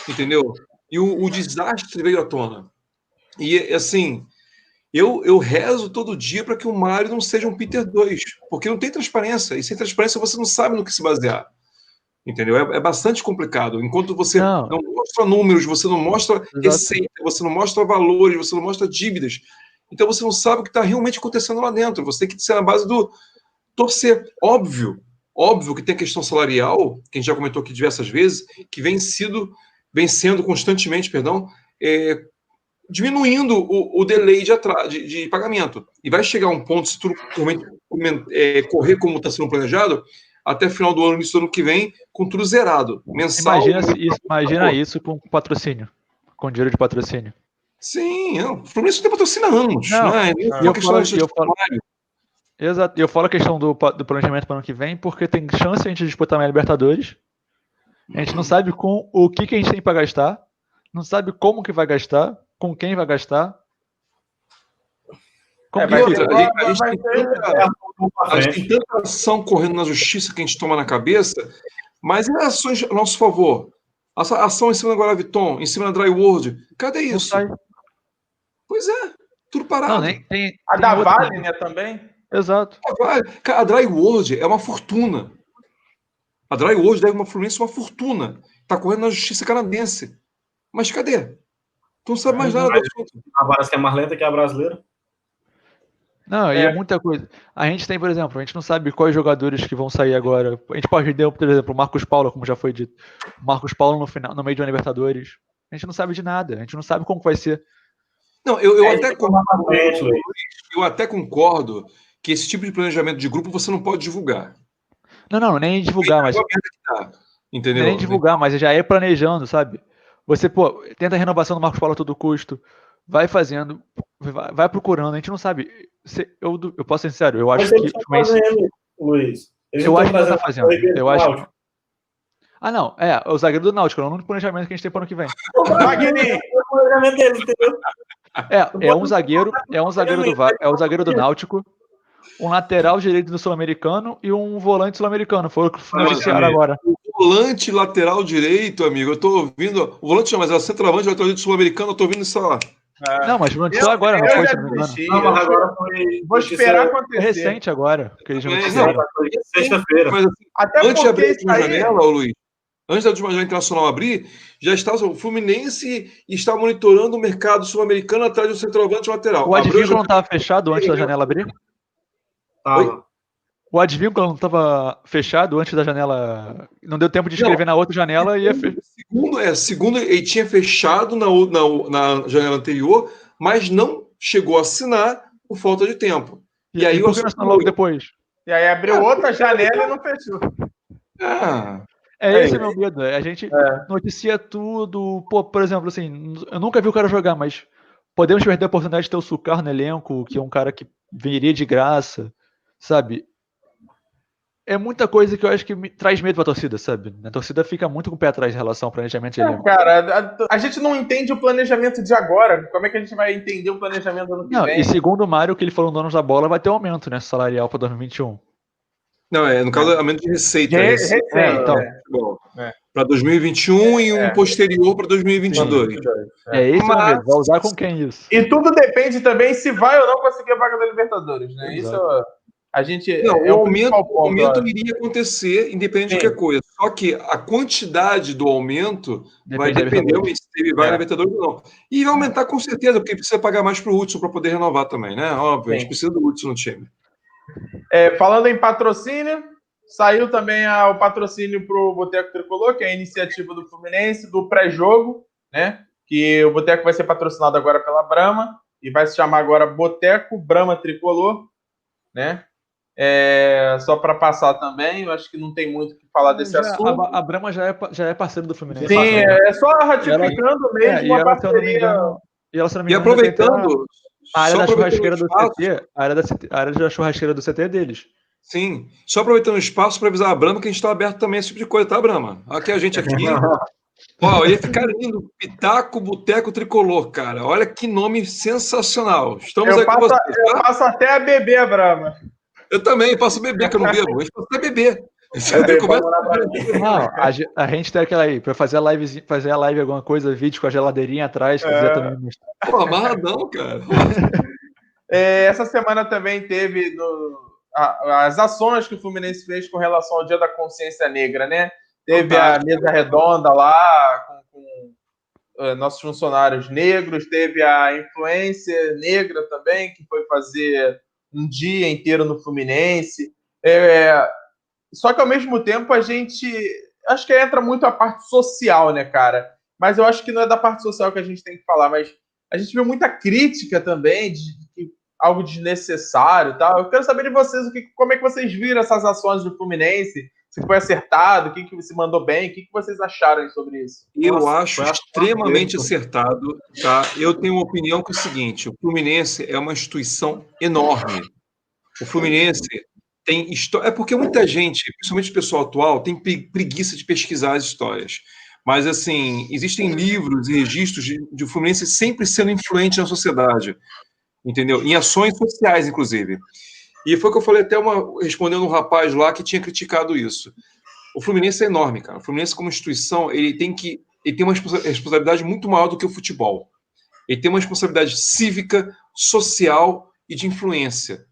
entendeu? E o desastre veio à tona. E, assim, eu rezo todo dia para que o Mário não seja um Peter 2, porque não tem transparência, e sem transparência você não sabe no que se basear. Entendeu? É bastante complicado. Enquanto você Não. não mostra números, você não mostra Exato. receita, você não mostra valores, você não mostra dívidas. Então você não sabe o que está realmente acontecendo lá dentro. Você tem que ser na base do torcer. Óbvio que tem a questão salarial, que a gente já comentou aqui diversas vezes, que vem sendo constantemente, diminuindo o delay de pagamento. E vai chegar um ponto, se tudo correr como está sendo planejado, até final do ano, início do ano que vem, com tudo zerado. Mensal. Imagina isso com patrocínio. Com dinheiro de patrocínio. Sim, o Fluminense não tem patrocínio há anos. Não, né? Exato. Eu falo a questão do planejamento para o ano que vem, porque tem chance de a gente disputar a Libertadores. A gente não sabe com o que a gente tem para gastar. Não sabe como que vai gastar, com quem vai gastar. A gente tem tanta ação correndo na justiça que a gente toma na cabeça, mas e as ações a nosso favor? A ação em cima da Guaraviton, em cima da Dry World, cadê isso? Pois é, tudo parado. Não, tem a da Vale, né, também? Exato. A Dry World é uma fortuna. A Dry World deve uma Fluminense uma fortuna. Está correndo na justiça canadense. Mas cadê? Tu não sabe mais nada do assunto. A vara é mais lenta que a brasileira. Não, e é muita coisa. A gente tem, por exemplo, a gente não sabe quais jogadores que vão sair agora. A gente pode dar, por exemplo, o Marcos Paulo, como já foi dito. O Marcos Paulo no meio de uma Libertadores. A gente não sabe de nada. A gente não sabe como vai ser. Não, eu até concordo que esse tipo de planejamento de grupo você não pode divulgar. Não, nem divulgar, mas... Entendeu? Nem divulgar, mas já é planejando, sabe? Você, tenta a renovação do Marcos Paulo a todo custo. Vai fazendo, vai procurando. A gente não sabe. Eu posso ser sincero, eu acho que... Luiz. Eu acho que não tá fazendo. Eu acho... Ah, não. O zagueiro do Náutico. É o único planejamento que a gente tem para o ano que vem. É um zagueiro do Náutico, um lateral direito do Sul-Americano e um volante sul-americano. Foi o que noticiaram agora. O volante lateral direito, amigo, eu tô ouvindo... O volante não, mas é o centroavante lateral direito sul-americano, eu tô ouvindo isso lá. Não, mas noticiou agora, não foi? Não, mas agora foi... Vou esperar acontecer. Recente agora, que eles noticiaram. Sexta-feira. Mas assim, até antes de abrir a última aí... janela, Luiz, antes da última janela internacional abrir, já está o Fluminense está monitorando o mercado sul-americano atrás do centroavante lateral. O Advíncula não estava fechado antes da janela abrir? Tava. O Advíncula não estava fechado antes da janela... Não deu tempo de escrever na outra janela e... Segundo, ele tinha fechado na janela anterior, mas não chegou a assinar por falta de tempo. E aí por que não assinou logo depois? E aí abriu outra janela e não fechou. Esse é meu medo. A gente noticia tudo. Por exemplo, assim, eu nunca vi o cara jogar, mas podemos perder a oportunidade de ter o Sucar no elenco, que é um cara que viria de graça, sabe? É muita coisa que eu acho que me traz medo pra torcida, sabe? A torcida fica muito com o pé atrás em relação ao planejamento de elenco. Cara, a gente não entende o planejamento de agora. Como é que a gente vai entender o planejamento do ano que vem? E segundo o Mário, o que ele falou no Donos da Bola, vai ter um aumento, né, salarial para 2021. Não, no caso, aumento de receita. Então. Para 2021 e um posterior para 2022. Esse é o medo. Vai usar com quem isso? E tudo depende também se vai ou não conseguir a vaga da Libertadores, né? Isso a gente... Não, o aumento iria acontecer independente de qualquer coisa. Só que a quantidade do aumento vai depender se teve vaga da Libertadores ou não. E vai aumentar com certeza, porque precisa pagar mais para o Hudson para poder renovar também, né? Óbvio, a gente precisa do Hudson no time. Falando em patrocínio, Saiu também o patrocínio para o Boteco Tricolor, que é a iniciativa do Fluminense, do pré-jogo, né? Que o Boteco vai ser patrocinado agora pela Brahma e vai se chamar agora Boteco Brahma Tricolor, né? Só para passar também, eu acho que não tem muito o que falar desse assunto. A Brahma já é parceiro do Fluminense. Sim, é só ratificando mesmo e uma ela, se eu não me parceria. engano, se não me E engano, já tem até aproveitando, a área só da aproveitando churrasqueira o do espaço, CT, a área da churrasqueira do CT é deles. sim, só aproveitando o espaço para avisar a Brahma que a gente está aberto também a esse tipo de coisa, tá, Brahma? Aqui a gente aqui. Ó, ia ficar lindo, Pitaco Boteco Tricolor, cara. Olha que nome sensacional. Estamos aí com vocês, Eu tá? passo até a beber, Brahma. Eu também posso beber, que eu não bebo. A gente pode até beber. Não, a gente tem aquela aí, pra fazer a live alguma coisa, vídeo com a geladeirinha atrás, quiser também mostrar. Pô, amarradão, cara. Essa semana também teve as ações que o Fluminense fez com relação ao Dia da Consciência Negra, né? Teve a mesa redonda lá com nossos funcionários negros, teve a influência negra também, que foi fazer um dia inteiro no Fluminense. Só que, ao mesmo tempo, a gente... Acho que entra muito a parte social, né, cara? Mas eu acho que não é da parte social que a gente tem que falar, mas a gente viu muita crítica também de algo desnecessário e tal. Eu quero saber de vocês como é que vocês viram essas ações do Fluminense, se foi acertado, o que se mandou bem, o que vocês acharam sobre isso? Eu acho extremamente acertado, tá? Eu tenho uma opinião que é o seguinte, o Fluminense é uma instituição enorme. O Fluminense tem história... É porque muita gente, principalmente o pessoal atual, tem preguiça de pesquisar as histórias. Mas, assim, existem livros e registros de o Fluminense sempre sendo influente na sociedade, entendeu? Em ações sociais, inclusive. E foi o que eu falei até respondendo um rapaz lá que tinha criticado isso. O Fluminense é enorme, cara. O Fluminense, como instituição, ele tem uma responsabilidade muito maior do que o futebol. Ele tem uma responsabilidade cívica, social e de influência,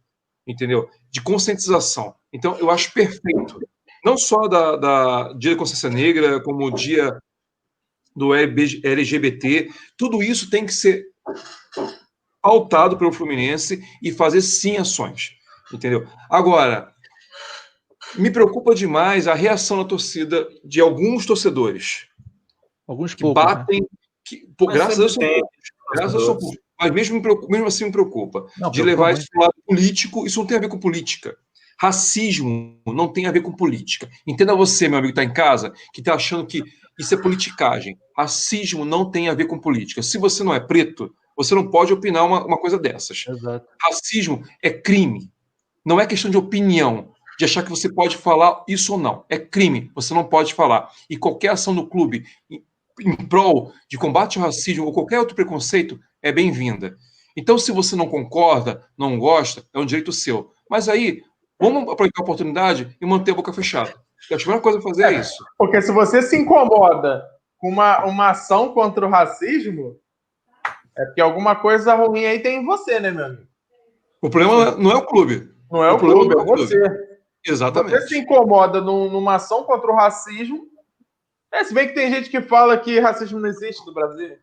entendeu? De conscientização. Então, eu acho perfeito. Não só da Dia da Consciência Negra, como o Dia do LGBT, tudo isso tem que ser pautado pelo Fluminense e fazer, sim, ações, entendeu? Agora, me preocupa demais a reação da torcida de alguns torcedores. Alguns que poucos, batem... né? Graças a Deus são poucos. Graças a Deus são poucos. Mas mesmo assim me preocupa. De levar isso para o lado político, isso não tem a ver com política. Racismo não tem a ver com política. Entenda você, meu amigo que está em casa, que está achando que isso é politicagem. Racismo não tem a ver com política. Se você não é preto, você não pode opinar uma coisa dessas. Exato. Racismo é crime. Não é questão de opinião, de achar que você pode falar isso ou não. É crime, você não pode falar. E qualquer ação do clube em prol de combate ao racismo ou qualquer outro preconceito é bem-vinda. Então, se você não concorda, não gosta, é um direito seu. Mas aí, vamos aproveitar a oportunidade e manter a boca fechada. A primeira coisa a fazer é isso. Porque se você se incomoda com uma ação contra o racismo, é porque alguma coisa ruim aí tem em você, né, meu amigo? O problema não é o clube. Não é o clube, é você. Exatamente. Você se incomoda numa ação contra o racismo. Se bem que tem gente que fala que racismo não existe no Brasil,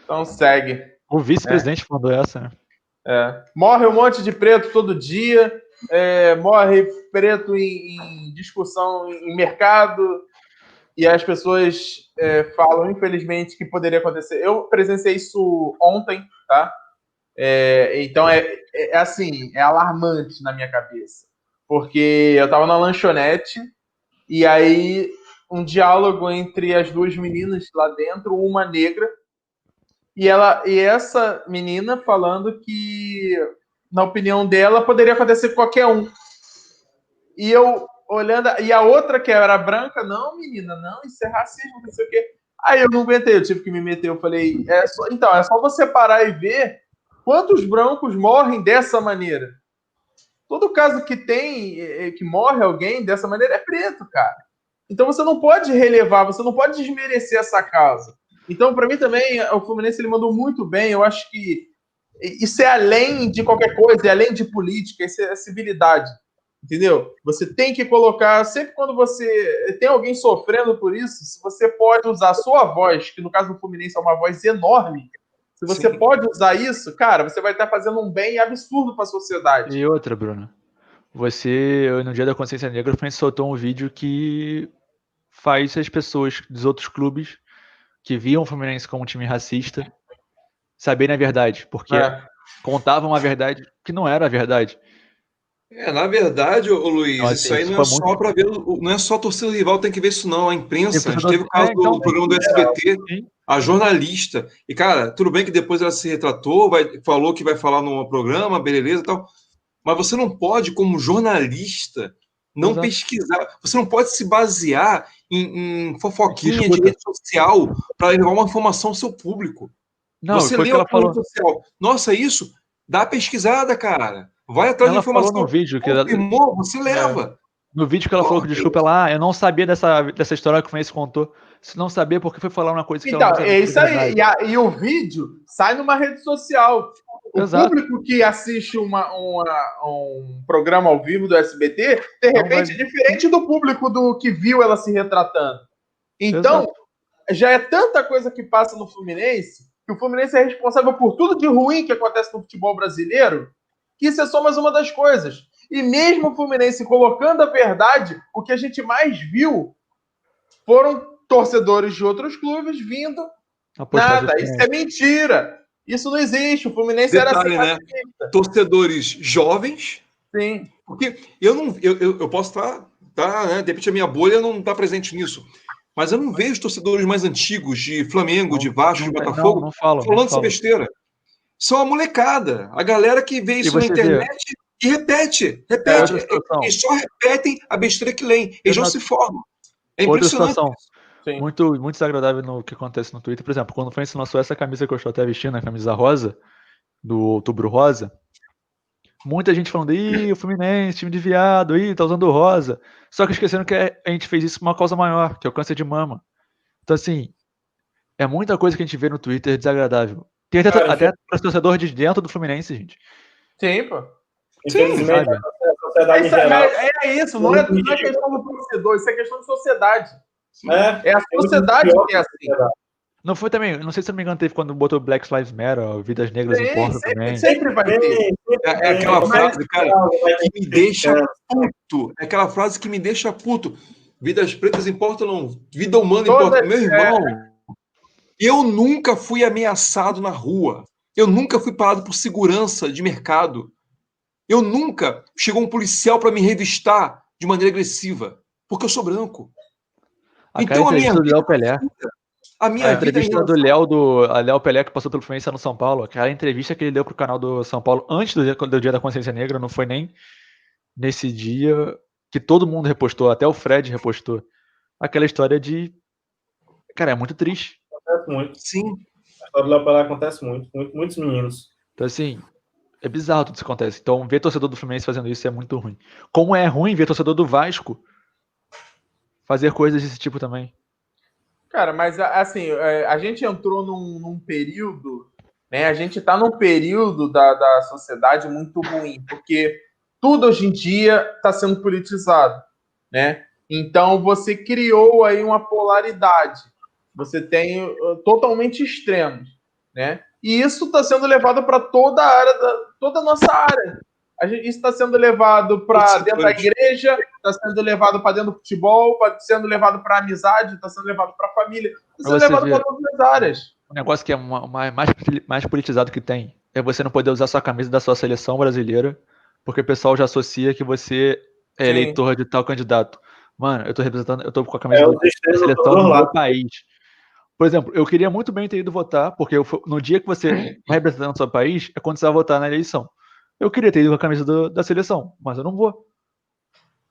então segue. O vice-presidente mandou essa, né? Morre um monte de preto todo dia, morre preto em discussão em mercado, e as pessoas falam, infelizmente, que poderia acontecer. Eu presenciei isso ontem, tá? Então assim, é alarmante na minha cabeça. Porque eu tava na lanchonete e aí um diálogo entre as duas meninas lá dentro, uma negra, e essa menina falando que, na opinião dela, poderia acontecer com qualquer um. E eu olhando, e a outra que era branca, não, menina, não, isso é racismo, não sei o quê. Aí eu não aguentei, eu tive que me meter, eu falei, é só você parar e ver quantos brancos morrem dessa maneira. Todo caso que morre alguém dessa maneira é preto, cara. Então você não pode relevar, você não pode desmerecer essa causa. Então, para mim também, o Fluminense ele mandou muito bem. Eu acho que isso é além de qualquer coisa, é além de política, isso é civilidade. Entendeu? Você tem que colocar, sempre quando você tem alguém sofrendo por isso, se você pode usar a sua voz, que no caso do Fluminense é uma voz enorme, se você pode usar isso, cara, você vai estar fazendo um bem absurdo para a sociedade. E outra, Bruno. no Dia da Consciência Negra, o Fluminense soltou um vídeo que faz as pessoas dos outros clubes que viam o Fluminense como um time racista saberem a verdade, porque contavam a verdade que não era a verdade. Na verdade, ô Luiz, Então, assim, isso aí isso não foi é só muito- para ver, não é só torcida rival tem que ver isso não, a imprensa. A gente torcedor- teve o caso então, do programa do SBT, sim. a jornalista. E, cara, tudo bem que depois ela se retratou, falou que vai falar num programa, beleza e tal. Mas você não pode, como jornalista, não Exato. pesquisar. Você não pode se basear em fofoquinha de Escuta. rede social para levar uma informação ao seu público. Não, Você foi o lê que ela uma rede falou. social. Nossa, isso? Dá pesquisada, cara. Vai atrás de Ela falou informação. no vídeo que Confirmou, você leva. no vídeo que ela falou que desculpa ela, eu não sabia dessa história que o Fluminense contou. Se não sabia, porque foi falar uma coisa que ela não Então, sabia. é isso aí. E o vídeo sai numa rede social. O Exato. público que assiste um programa ao vivo do SBT, de Não repente, vai- é diferente do público do que viu ela se retratando. Então, Exato. já é tanta coisa que passa no Fluminense, que o Fluminense é responsável por tudo de ruim que acontece no futebol brasileiro, que isso é só mais uma das coisas. E mesmo o Fluminense colocando a verdade, o que a gente mais viu foram torcedores de outros clubes vindo. Apostar Nada, no isso Fluminense. é mentira. Isso não existe. O Fluminense era assim. Detalhe, né? Torcedores jovens, Sim. porque eu posso estar, né? De repente a minha bolha não está presente nisso. Mas eu não vejo torcedores mais antigos de Flamengo, de Vasco, de Botafogo, não falam, falando não essa falam. besteira. São a molecada, a galera que vê isso na você vê. internet e repete. Outra situação. Eles só repetem a besteira que leem. Eles não se formam. É Outra impressionante. situação Sim. muito desagradável no que acontece no Twitter. Por exemplo, quando o Fluminense lançou essa camisa que eu estou até vestindo, a camisa rosa, do Outubro Rosa, muita gente falando, ih, o Fluminense, time de viado, ih, tá usando rosa. Só que esquecendo que a gente fez isso por uma causa maior, que é o câncer de mama. Então, assim, é muita coisa que a gente vê no Twitter desagradável. Tem até torcedor de dentro do Fluminense, gente. Sim, pô. Infelizmente, sabe? a sociedade em geral. É isso, não é questão do torcedor, isso é questão de sociedade. É a sociedade que é assim. Não foi também, não sei se não me engano, teve quando botou Black Lives Matter, ó, Vidas Negras Importam também. Sempre vai ter. É aquela frase, cara, que me deixa puto. É aquela frase que me deixa puto. Vidas pretas importam, não. Vida humana importa. Meu irmão, eu nunca fui ameaçado na rua. Eu nunca fui parado por segurança de mercado. Eu nunca chegou um policial para me revistar de maneira agressiva, porque eu sou branco. Então a minha vida, Léo Pelé. a minha entrevista do Léo Pelé, que passou pelo Fluminense no São Paulo, aquela entrevista que ele deu pro canal do São Paulo antes do Dia da Consciência Negra, não foi nem nesse dia que todo mundo repostou, até o Fred repostou. Aquela história de... Cara, é muito triste. Acontece muito. Sim. A história do Léo Pelé acontece muito. Muitos meninos. Então, assim, é bizarro tudo isso que acontece. Então, ver torcedor do Fluminense fazendo isso é muito ruim. Como é ruim ver torcedor do Vasco fazer coisas desse tipo também. Cara, mas assim, a gente entrou num período, né? A gente tá num período da sociedade muito ruim, porque tudo hoje em dia está sendo politizado, né? Então você criou aí uma polaridade. Você tem totalmente extremos, né? E isso está sendo levado para toda a área, toda a nossa área. Isso está sendo levado para dentro da igreja, está sendo levado para dentro do futebol, está sendo levado para a amizade, está sendo levado para a família, está sendo levado para todas as áreas. O negócio que é mais politizado que tem é você não poder usar sua camisa da sua seleção brasileira, porque o pessoal já associa que você é eleitor de tal candidato. Mano, eu tô com a camisa da seleção do meu país. Por exemplo, eu queria muito bem ter ido votar, porque no dia que você vai representando o seu país, é quando você vai votar na eleição. Eu queria ter ido com a camisa da seleção, mas eu não vou.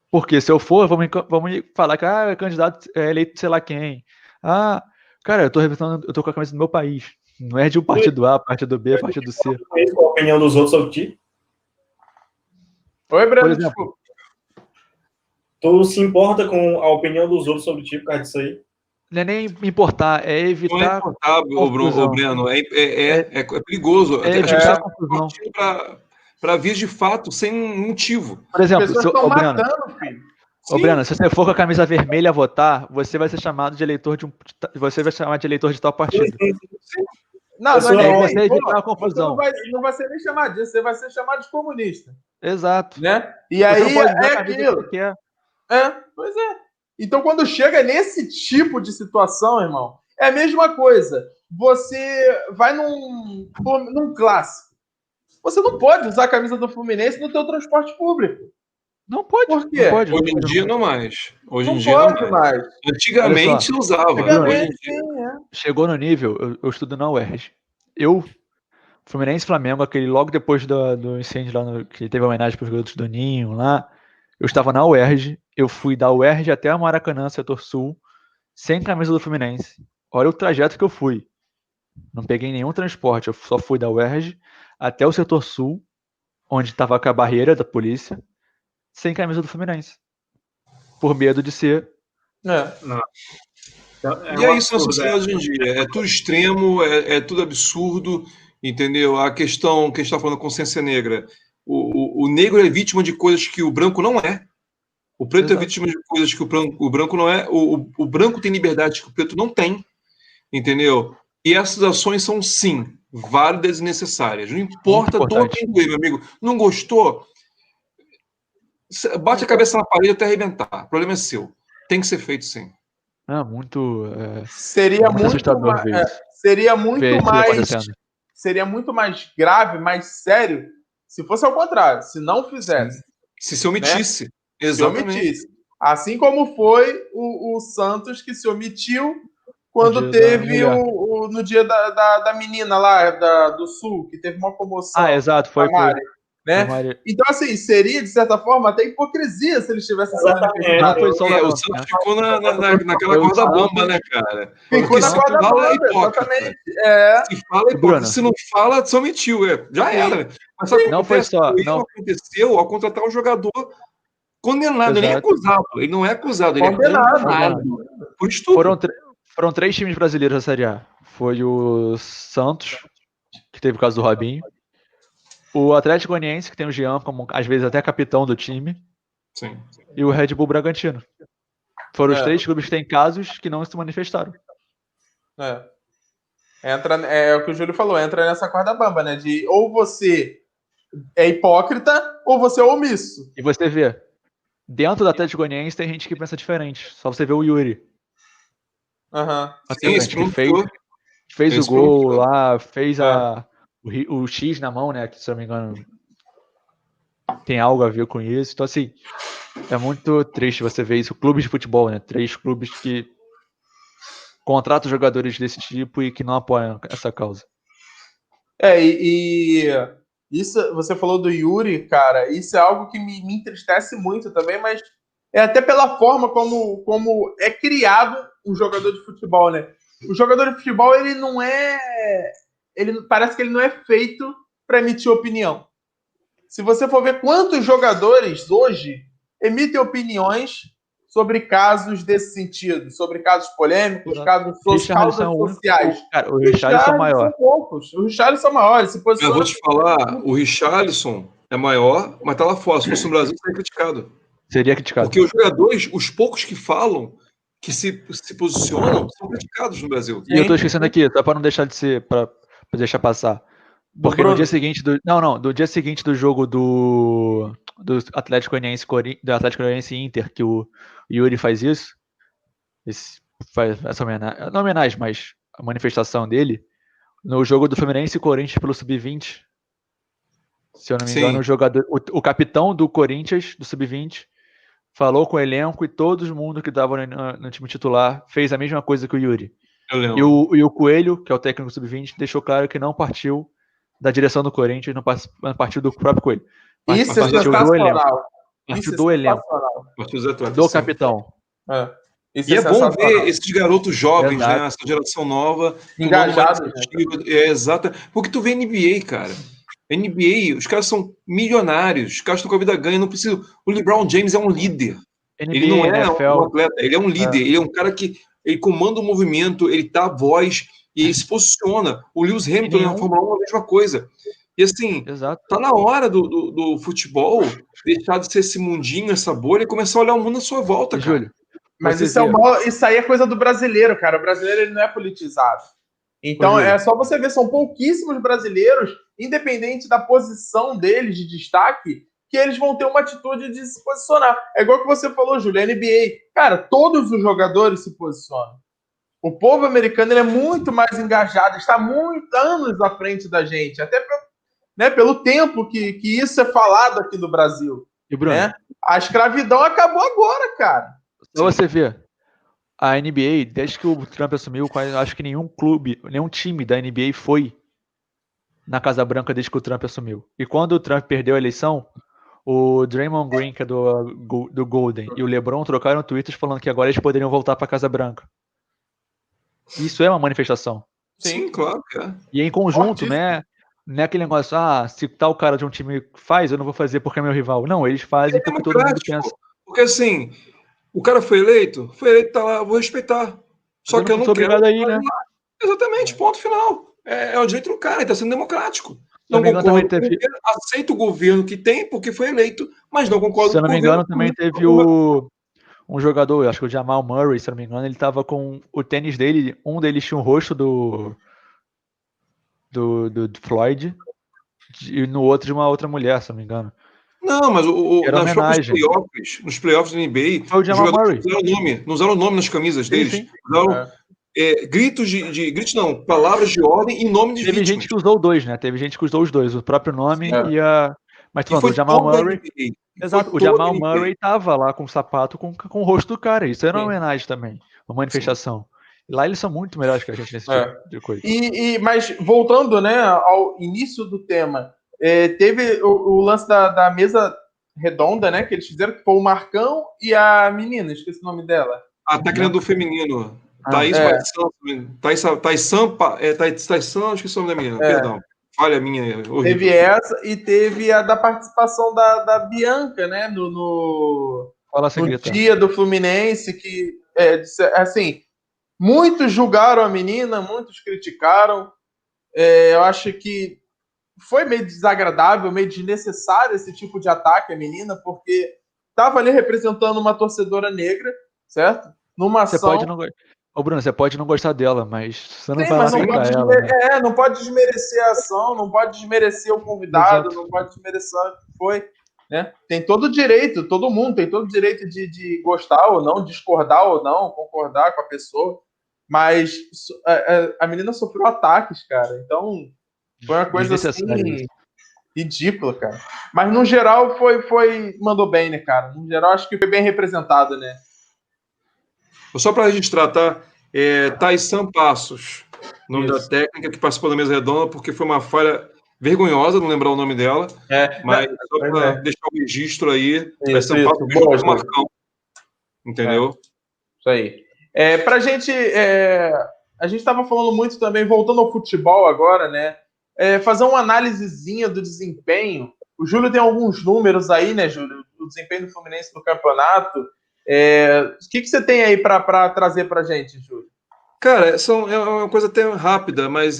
Porque se eu for, vão me falar que é candidato, é eleito sei lá quem. Ah, cara, eu tô com a camisa do meu país. Não é de um partido A, partido B, partido C. Qual a opinião dos outros sobre ti? Oi, Breno, por exemplo, tu se importa com a opinião dos outros sobre ti por causa disso aí? Não é nem importar, é evitar. Não é importar, Breno, é perigoso. É evitar confusão. Para vias de fato, sem motivo. Por exemplo, as pessoas estão matando, filho. Ô, Breno, se você for com a camisa vermelha votar, você vai ser chamado de eleitor de você vai chamar de eleitor de tal partido. Sim. Não, Eu sou- não é nem você pô, evitar a você confusão. não vai ser nem chamado disso, você vai ser chamado de comunista, Exato. né? E Você aí não pode usar é a camisa que aquilo. você quer. Pois é. Então, quando chega nesse tipo de situação, irmão, é a mesma coisa. Você vai num clássico. Você não pode usar a camisa do Fluminense no teu transporte público. Não pode. Por quê? Não pode. Hoje em dia não mais. Hoje em Não dia não pode mais. mais. Antigamente usava. Bruno, Hoje em Antigamente, dia. sim, é. Chegou no nível, eu estudo na UERJ. Fluminense e Flamengo, aquele logo depois do incêndio lá, que teve a homenagem para os garotos do Ninho lá, eu estava na UERJ, eu fui da UERJ até a Maracanã, setor sul, sem camisa do Fluminense. Olha o trajeto que eu fui. Não peguei nenhum transporte, eu só fui da UERJ até o setor sul, onde estava com a barreira da polícia, sem camisa do Fluminense. Por medo de ser. Não. E é um isso na absurdo, sociedade hoje em dia. É tudo extremo, é tudo absurdo, entendeu? A questão que a gente está falando, consciência negra. O negro é vítima de coisas que o branco não é. O preto Exato. é vítima de coisas que o branco não é. O branco tem liberdade que o preto não tem, entendeu? E essas ações são, sim, válidas e necessárias. Não importa do importante. quem doer, meu amigo. Não gostou? Bate a cabeça na parede até arrebentar. O problema é seu. Tem que ser feito, sim. Muito. Seria muito muito assustador mais, ver isso. seria Ver muito isso mais, acontecendo. seria muito mais grave, mais sério, se fosse ao contrário, se não fizesse, Se omitisse. se Exatamente. omitisse. Assim como foi o Santos que se omitiu quando No dia da teve mulher. no dia da menina lá do Sul, que teve uma comoção. Exato, foi. a Mari, né? Mari. Então, assim, seria, de certa forma, até hipocrisia se eles tivessem se manifestado. Não foi só o O Santos, Santos né? ficou naquela Foi o corda Santos. bamba, né, cara? Ficou Porque na se corda fala, é bamba, hipócrita. exatamente. Se fala, é Bruno. hipócrita. Se não fala, se omitiu. Já era. Mas sabe o que Não foi acontece? só. O erro aconteceu ao contratar um jogador condenado. Ele nem é Exato. acusado. Ele não é acusado, ele Condenado. é condenado. Por estupro. Foram 3 times brasileiros da Série A. Foi o Santos, que teve o caso do Robinho. O Atlético Goianiense, que tem o Jean como, às vezes, até capitão do time. Sim. E o Red Bull Bragantino. Foram os É. 3 clubes que têm casos que não se manifestaram. É o que o Júlio falou, entra nessa corda bamba, né? De ou você é hipócrita ou você é omisso. E você vê, dentro do Atlético Goianiense tem gente que pensa diferente. Só você vê o Yuri. Uhum. Sim, esse Que fez Esse o gol pronunciou. lá, fez o X na mão, né? Que, se eu não me engano, tem algo a ver com isso. Então, assim, é muito triste você ver isso. Clubes de futebol, né? 3 clubes que contratam jogadores desse tipo e que não apoiam essa causa. E isso, você falou do Yuri, cara, isso é algo que me entristece muito também, mas é até pela forma como é criado um jogador de futebol, né? O jogador de futebol, ele não é... parece que ele não é feito para emitir opinião. Se você for ver quantos jogadores hoje emitem opiniões sobre casos desse sentido, sobre casos polêmicos, causas sociais. Cara, o Richarlison é maior. São poucos. Os Richarlison são maiores. Eu vou te falar, o Richarlison é maior, mas tá lá fora. Se fosse no Brasil, seria criticado. Seria criticado. Porque os jogadores, os poucos que falam, que se posicionam, são criticados no Brasil. E eu tô esquecendo aqui, só pra não deixar de ser, pra deixar passar. Porque no dia seguinte do dia seguinte do jogo do Atlético Goianiense e Inter, que o Yuri faz isso, faz essa homenagem, não homenagem, mas a manifestação dele, no jogo do Fluminense e Corinthians pelo Sub-20, se eu não me engano, o capitão do Corinthians, do Sub-20, falou com o elenco e todo mundo que estava no time titular fez a mesma coisa que o Yuri. E o Coelho, que é o técnico do Sub-20, deixou claro que não partiu da direção do Corinthians, não partiu do próprio Coelho. Isso é sensacional. Partiu do elenco. Do capitão. E é bom ver esses garotos jovens, né? Essa geração nova. Engajados. Exato. Porque tu vê NBA, cara. NBA, os caras são milionários, os caras estão com a vida ganha, não precisa. O LeBron James é um líder. NBA, ele não é NFL. um atleta, ele é um líder, ele é um cara que ele comanda o movimento, ele dá voz e ele se posiciona. O Lewis Hamilton na Fórmula 1 é a mesma coisa. E assim, tá na hora do futebol deixar de ser esse mundinho, essa bolha, e começar a olhar o mundo à sua volta, cara. Júlio, mas isso aí é coisa do brasileiro, cara. O brasileiro ele não é politizado. Então, Ô, Júlio. é só você ver, são pouquíssimos brasileiros, independente da posição deles de destaque, que eles vão ter uma atitude de se posicionar. É igual que você falou, Júlio, NBA. Cara, todos os jogadores se posicionam. O povo americano ele é muito mais engajado, está muitos anos à frente da gente, até pelo tempo que isso é falado aqui no Brasil. E Bruno, Né? A escravidão acabou agora, cara. só você ver, a NBA, desde que o Trump assumiu, acho que nenhum clube, nenhum time da NBA foi na Casa Branca desde que o Trump assumiu. E quando o Trump perdeu a eleição, o Draymond Green, que é do Golden, e o LeBron trocaram tweets falando que agora eles poderiam voltar para a Casa Branca. Isso é uma manifestação. Sim, claro, cara. E em conjunto, Fortíssimo. né? Não é aquele negócio, se tal cara de um time faz, eu não vou fazer porque é meu rival. Não, eles fazem porque todo mundo pensa. Porque assim, o cara foi eleito, tá lá, eu vou respeitar. Só que eu não sou quero. obrigado aí, né? Exatamente, ponto final. É o direito do cara, ele está sendo democrático. Se Não não me engano, concordo também com o teve. governo, aceito o governo que tem, porque foi eleito, mas não concordo Se eu com não o me governo. engano, também teve um jogador, acho que o Jamal Murray, se eu não me engano, ele tava com o tênis dele, um deles tinha o rosto do Floyd, e no outro de uma outra mulher, se eu não me engano. Não, mas Era nas próprias homenagem. nos playoffs da NBA, Foi o os Jamal jogadores Murray. não usaram o nome nas camisas deles. Sim. Usaram gritos não, palavras de ordem em nome de Teve vítimas. gente que usou dois, né? Teve gente que usou os dois, o próprio nome e a. Mas tô E falando, foi o Jamal toda a Murray. NBA. Exato, o Jamal Murray tava lá com o sapato com o rosto do cara. Isso era uma homenagem também, uma manifestação. E lá eles são muito melhores que a gente nesse tipo de coisa. Mas voltando, né, ao início do tema, teve o lance da mesa redonda, né, que eles fizeram, que foi o Marcão e a menina, esqueci o nome dela. A técnica do feminino. Thaís San, esqueci o nome da menina, perdão. Falha minha, horrível. Teve essa e teve a da participação da Bianca, né, no dia do Fluminense, que, assim, muitos julgaram a menina, muitos criticaram. Eu acho que foi meio desagradável, meio desnecessário esse tipo de ataque à menina, porque estava ali representando uma torcedora negra, certo? Numa ação. Ô, Bruno, você pode não gostar dela, mas você não vai lá mas não xingar pode ela. Né? não pode desmerecer a ação, não pode desmerecer o convidado, Exato. Não pode desmerecer o que foi. Né? Tem todo o direito, todo mundo tem todo o direito de gostar ou não, discordar ou não, concordar com a pessoa. Mas a menina sofreu ataques, cara. Então, foi uma coisa assim ridícula, cara. Mas no geral mandou bem, né, cara? No geral acho que foi bem representado, né? Só para registrar, tá? Thaissan Passos, nome da técnica que participou da mesa redonda, porque foi uma falha vergonhosa não lembrar o nome dela. Mas só para deixar o registro aí, Thaissan Passos junto com o Marcão. Entendeu? Isso aí. Pra gente. A gente estava falando muito também, voltando ao futebol agora, né? Fazer uma análisezinha do desempenho. O Júlio tem alguns números aí, né, Júlio? O desempenho do Fluminense no campeonato. O que você tem aí para trazer para a gente, Júlio? Cara, é uma coisa até rápida, mas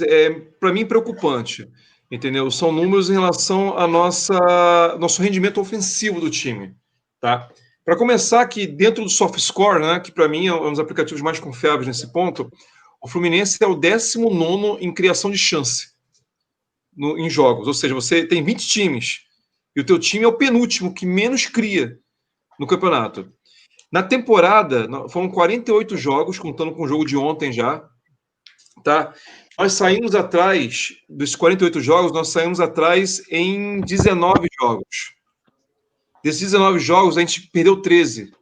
para mim preocupante. Entendeu? São números em relação ao nosso rendimento ofensivo do time. Tá? Para começar, aqui dentro do SoftScore, né, que para mim é um dos aplicativos mais confiáveis nesse ponto, o Fluminense é o 19º em criação de chance em jogos. Ou seja, você tem 20 times e o teu time é o penúltimo que menos cria no campeonato. Na temporada, foram 48 jogos, contando com o jogo de ontem já. Tá? Nós saímos atrás, dos 48 jogos, nós saímos atrás em 19 jogos. Desses 19 jogos, a gente perdeu 13.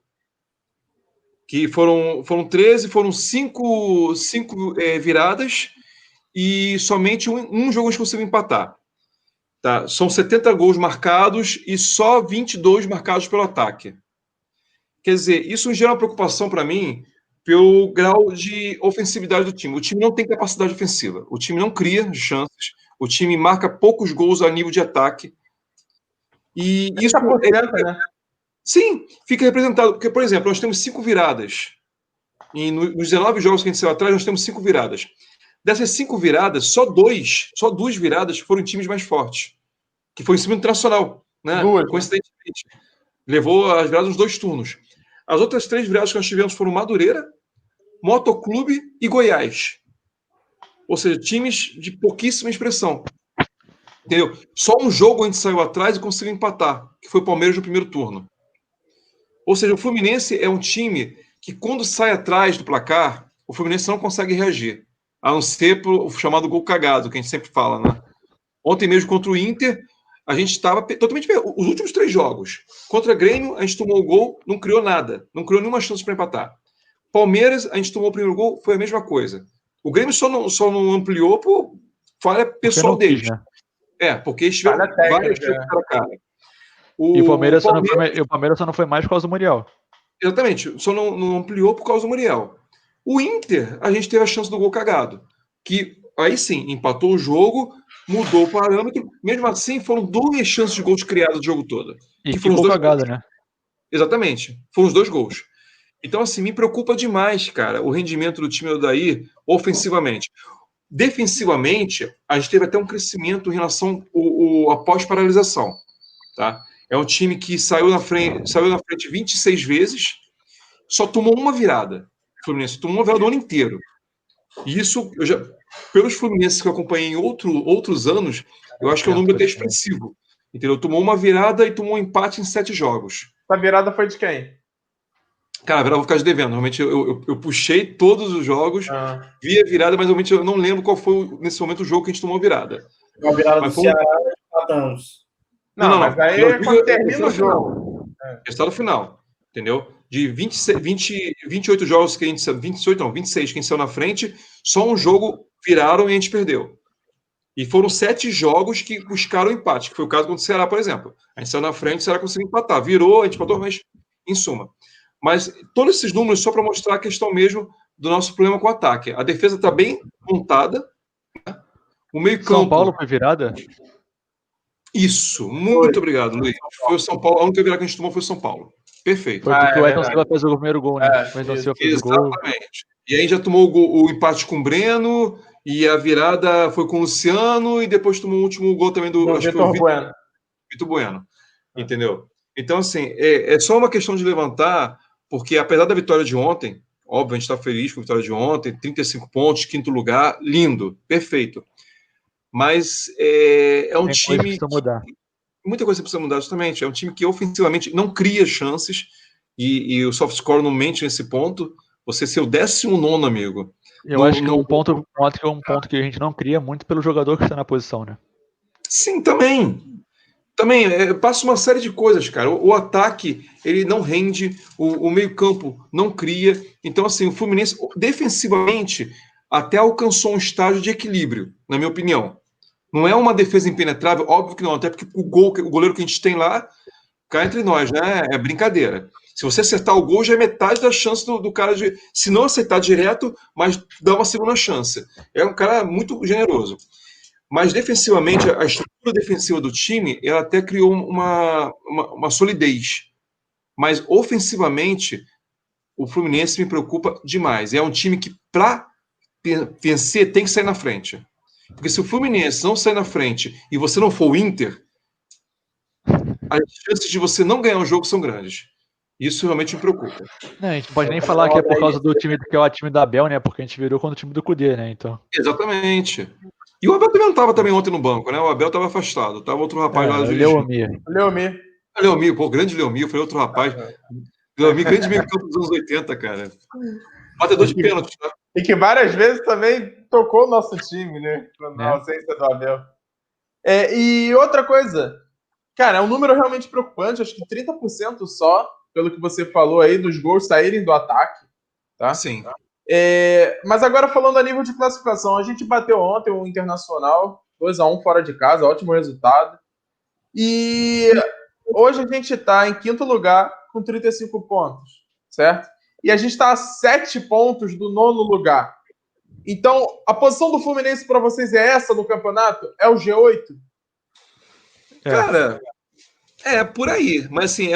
Que foram 13, foram 5 viradas e somente um jogo a gente conseguiu empatar. Tá? São 70 gols marcados e só 22 marcados pelo ataque. Quer dizer, isso gera uma preocupação para mim pelo grau de ofensividade do time. O time não tem capacidade ofensiva. O time não cria chances. O time marca poucos gols a nível de ataque. E isso né? Sim, fica representado. Porque, por exemplo, nós temos 5 viradas. E nos 19 jogos que a gente saiu atrás, nós temos 5 viradas. Dessas 5 viradas, só 2 viradas foram times mais fortes. Que foi em cima do Internacional. Né? Coincidentemente. Levou as viradas nos 2 turnos. As outras 3 viradas que nós tivemos foram Madureira, Motoclube e Goiás. Ou seja, times de pouquíssima expressão. Entendeu? Só um jogo a gente saiu atrás e conseguiu empatar, que foi o Palmeiras no primeiro turno. Ou seja, o Fluminense é um time que, quando sai atrás do placar, o Fluminense não consegue reagir. A não ser o chamado gol cagado, que a gente sempre fala, né? Ontem mesmo contra o Inter, a gente estava totalmente... Os últimos 3 jogos. Contra o Grêmio, a gente tomou o gol, não criou nada. Não criou nenhuma chance para empatar. Palmeiras, a gente tomou o primeiro gol, foi a mesma coisa. O Grêmio só não ampliou por falha pessoal deles. Né? Porque eles tiveram várias chances para cara. E o Palmeiras só não foi mais por causa do Muriel. Exatamente, só não ampliou por causa do Muriel. O Inter, a gente teve a chance do gol cagado, que aí sim, empatou o jogo, mudou o parâmetro, mesmo assim foram 2 chances de gols criadas o jogo todo. E que foram os 2 cagado, gols. Né? Exatamente, foram os 2 gols. Então, assim, me preocupa demais, cara, o rendimento do time do Odair ofensivamente. Defensivamente, a gente teve até um crescimento em relação à pós-paralisação, tá? É um time que saiu na frente 26 vezes, só tomou uma virada. O Fluminense tomou uma virada o ano inteiro. E isso, pelos Fluminenses que eu acompanhei em outros anos, eu acho que é um número até expressivo. Entendeu? Tomou uma virada e tomou um empate em 7 jogos. A virada foi de quem? Cara, a virada eu vou ficar devendo. Realmente eu puxei todos os jogos, vi a virada, mas realmente eu não lembro qual foi, nesse momento, o jogo que a gente tomou a virada. A virada do Ceará empatamos. Não, mas aí é quando termina o jogo. Resultado final, entendeu? De 28 jogos que a gente... 26 que a gente saiu na frente, só um jogo viraram e a gente perdeu. E foram 7 jogos que buscaram empate, que foi o caso contra o Ceará, por exemplo. A gente saiu na frente, o Ceará conseguiu empatar. Virou, a gente empatou, mas em suma. Mas todos esses números só para mostrar a questão mesmo do nosso problema com o ataque. A defesa está bem montada. Né? O meio-campo... São Paulo foi virada? Isso, muito obrigado, Luiz. Foi o São Paulo. A única virada que a gente tomou foi o São Paulo. Perfeito. Foi porque o Ayrton Silva fez o primeiro gol, né? O Ayrton Silva fez o gol. Exatamente. E aí já tomou o empate com o Breno, e a virada foi com o Luciano, e depois tomou o último gol também do Vitor Bueno. Vitor Bueno. Entendeu? Então, assim, é só uma questão de levantar, porque apesar da vitória de ontem, óbvio, a gente está feliz com a vitória de ontem, 35 pontos, 5º lugar, lindo, perfeito. Mas é um time... Coisa precisa mudar. Muita coisa precisa mudar, justamente. É um time que ofensivamente não cria chances, e o soft score não mente nesse ponto. Você ser o 19º, amigo. Eu acho que é um ponto que a gente não cria muito pelo jogador que está na posição, né? Sim, também. Passa uma série de coisas, cara. O ataque, ele não rende, o meio-campo não cria. Então, assim, o Fluminense, defensivamente, até alcançou um estágio de equilíbrio, na minha opinião. Não é uma defesa impenetrável, óbvio que não, até porque o goleiro que a gente tem lá, cá entre nós, né? É brincadeira. Se você acertar o gol, já é metade da chance do cara de... Se não acertar direto, mas dá uma segunda chance. É um cara muito generoso. Mas defensivamente, a estrutura defensiva do time, ela até criou uma solidez. Mas ofensivamente, o Fluminense me preocupa demais. É um time que, para vencer, tem que sair na frente. Porque se o Fluminense não sair na frente e você não for o Inter, as chances de você não ganhar um jogo são grandes. Isso realmente me preocupa. Não, a gente não pode nem falar que é por causa do time que é o time da Abel, né? Porque a gente virou contra o time do Cudê, né? Então... Exatamente. E o Abel também não estava também ontem no banco, né? O Abel estava afastado. Tava outro rapaz lá. Leomir. Pô, grande Leomir, foi outro rapaz. Leomir, grande meio campo dos anos 80, cara. Batedor de pênalti, né? E que várias vezes também tocou o nosso time, né? Na ausência do Abel. E outra coisa, cara, é um número realmente preocupante. Acho que 30% só, pelo que você falou aí, dos gols saírem do ataque. Tá? Sim. Mas agora falando a nível de classificação, a gente bateu ontem o Internacional 2-1 fora de casa, ótimo resultado. E hoje a gente está em 5º lugar com 35 pontos, certo? E a gente está a 7 pontos do 9º lugar. Então, a posição do Fluminense para vocês é essa no campeonato? É o G8? Cara, por aí. Mas assim,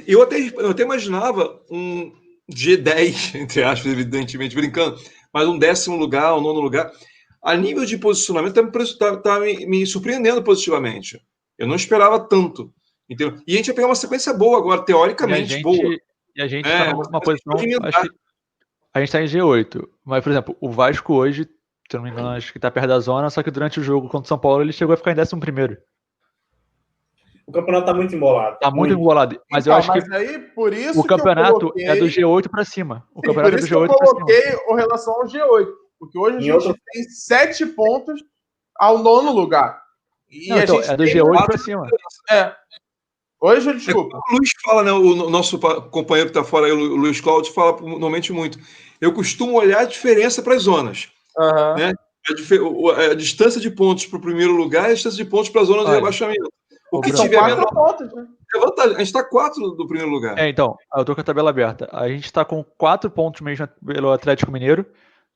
eu até imaginava um G10, entre aspas, evidentemente, brincando, mas um 10º lugar, um 9º lugar. A nível de posicionamento, tá me surpreendendo positivamente. Eu não esperava tanto. Entendeu? E a gente vai pegar uma sequência boa agora, teoricamente boa. E a gente está numa posição... Acho que a gente está em G8. Mas, por exemplo, o Vasco hoje Se eu não me engano, acho que tá perto da zona, só que durante o jogo contra o São Paulo ele chegou a ficar em 11º. O campeonato tá muito embolado. Tá muito embolado. Mas eu Então, acho que mas aí, por isso o campeonato que eu é do coloquei, G8 pra cima. O por campeonato é do isso que eu G8 pra cima. coloquei o relação ao G8. Porque hoje a Em gente outro- tem 7 pontos ao 9º lugar. E Não, a então, gente é do tem G8 quatro- pra cima. Hoje, É como desculpa. o Luiz fala, né? O nosso companheiro que está fora aí, o Luiz Cláudio, fala normalmente muito. Eu costumo olhar a diferença para as zonas. Aham. Né? A distância de pontos para o primeiro lugar e a distância de pontos para a zona de Olha, rebaixamento. O que São tiver 4 menor pontos, né? é vantagem. A gente está 4 do primeiro lugar. Então, eu tô com a tabela aberta. A gente tá com 4 pontos mesmo pelo Atlético Mineiro,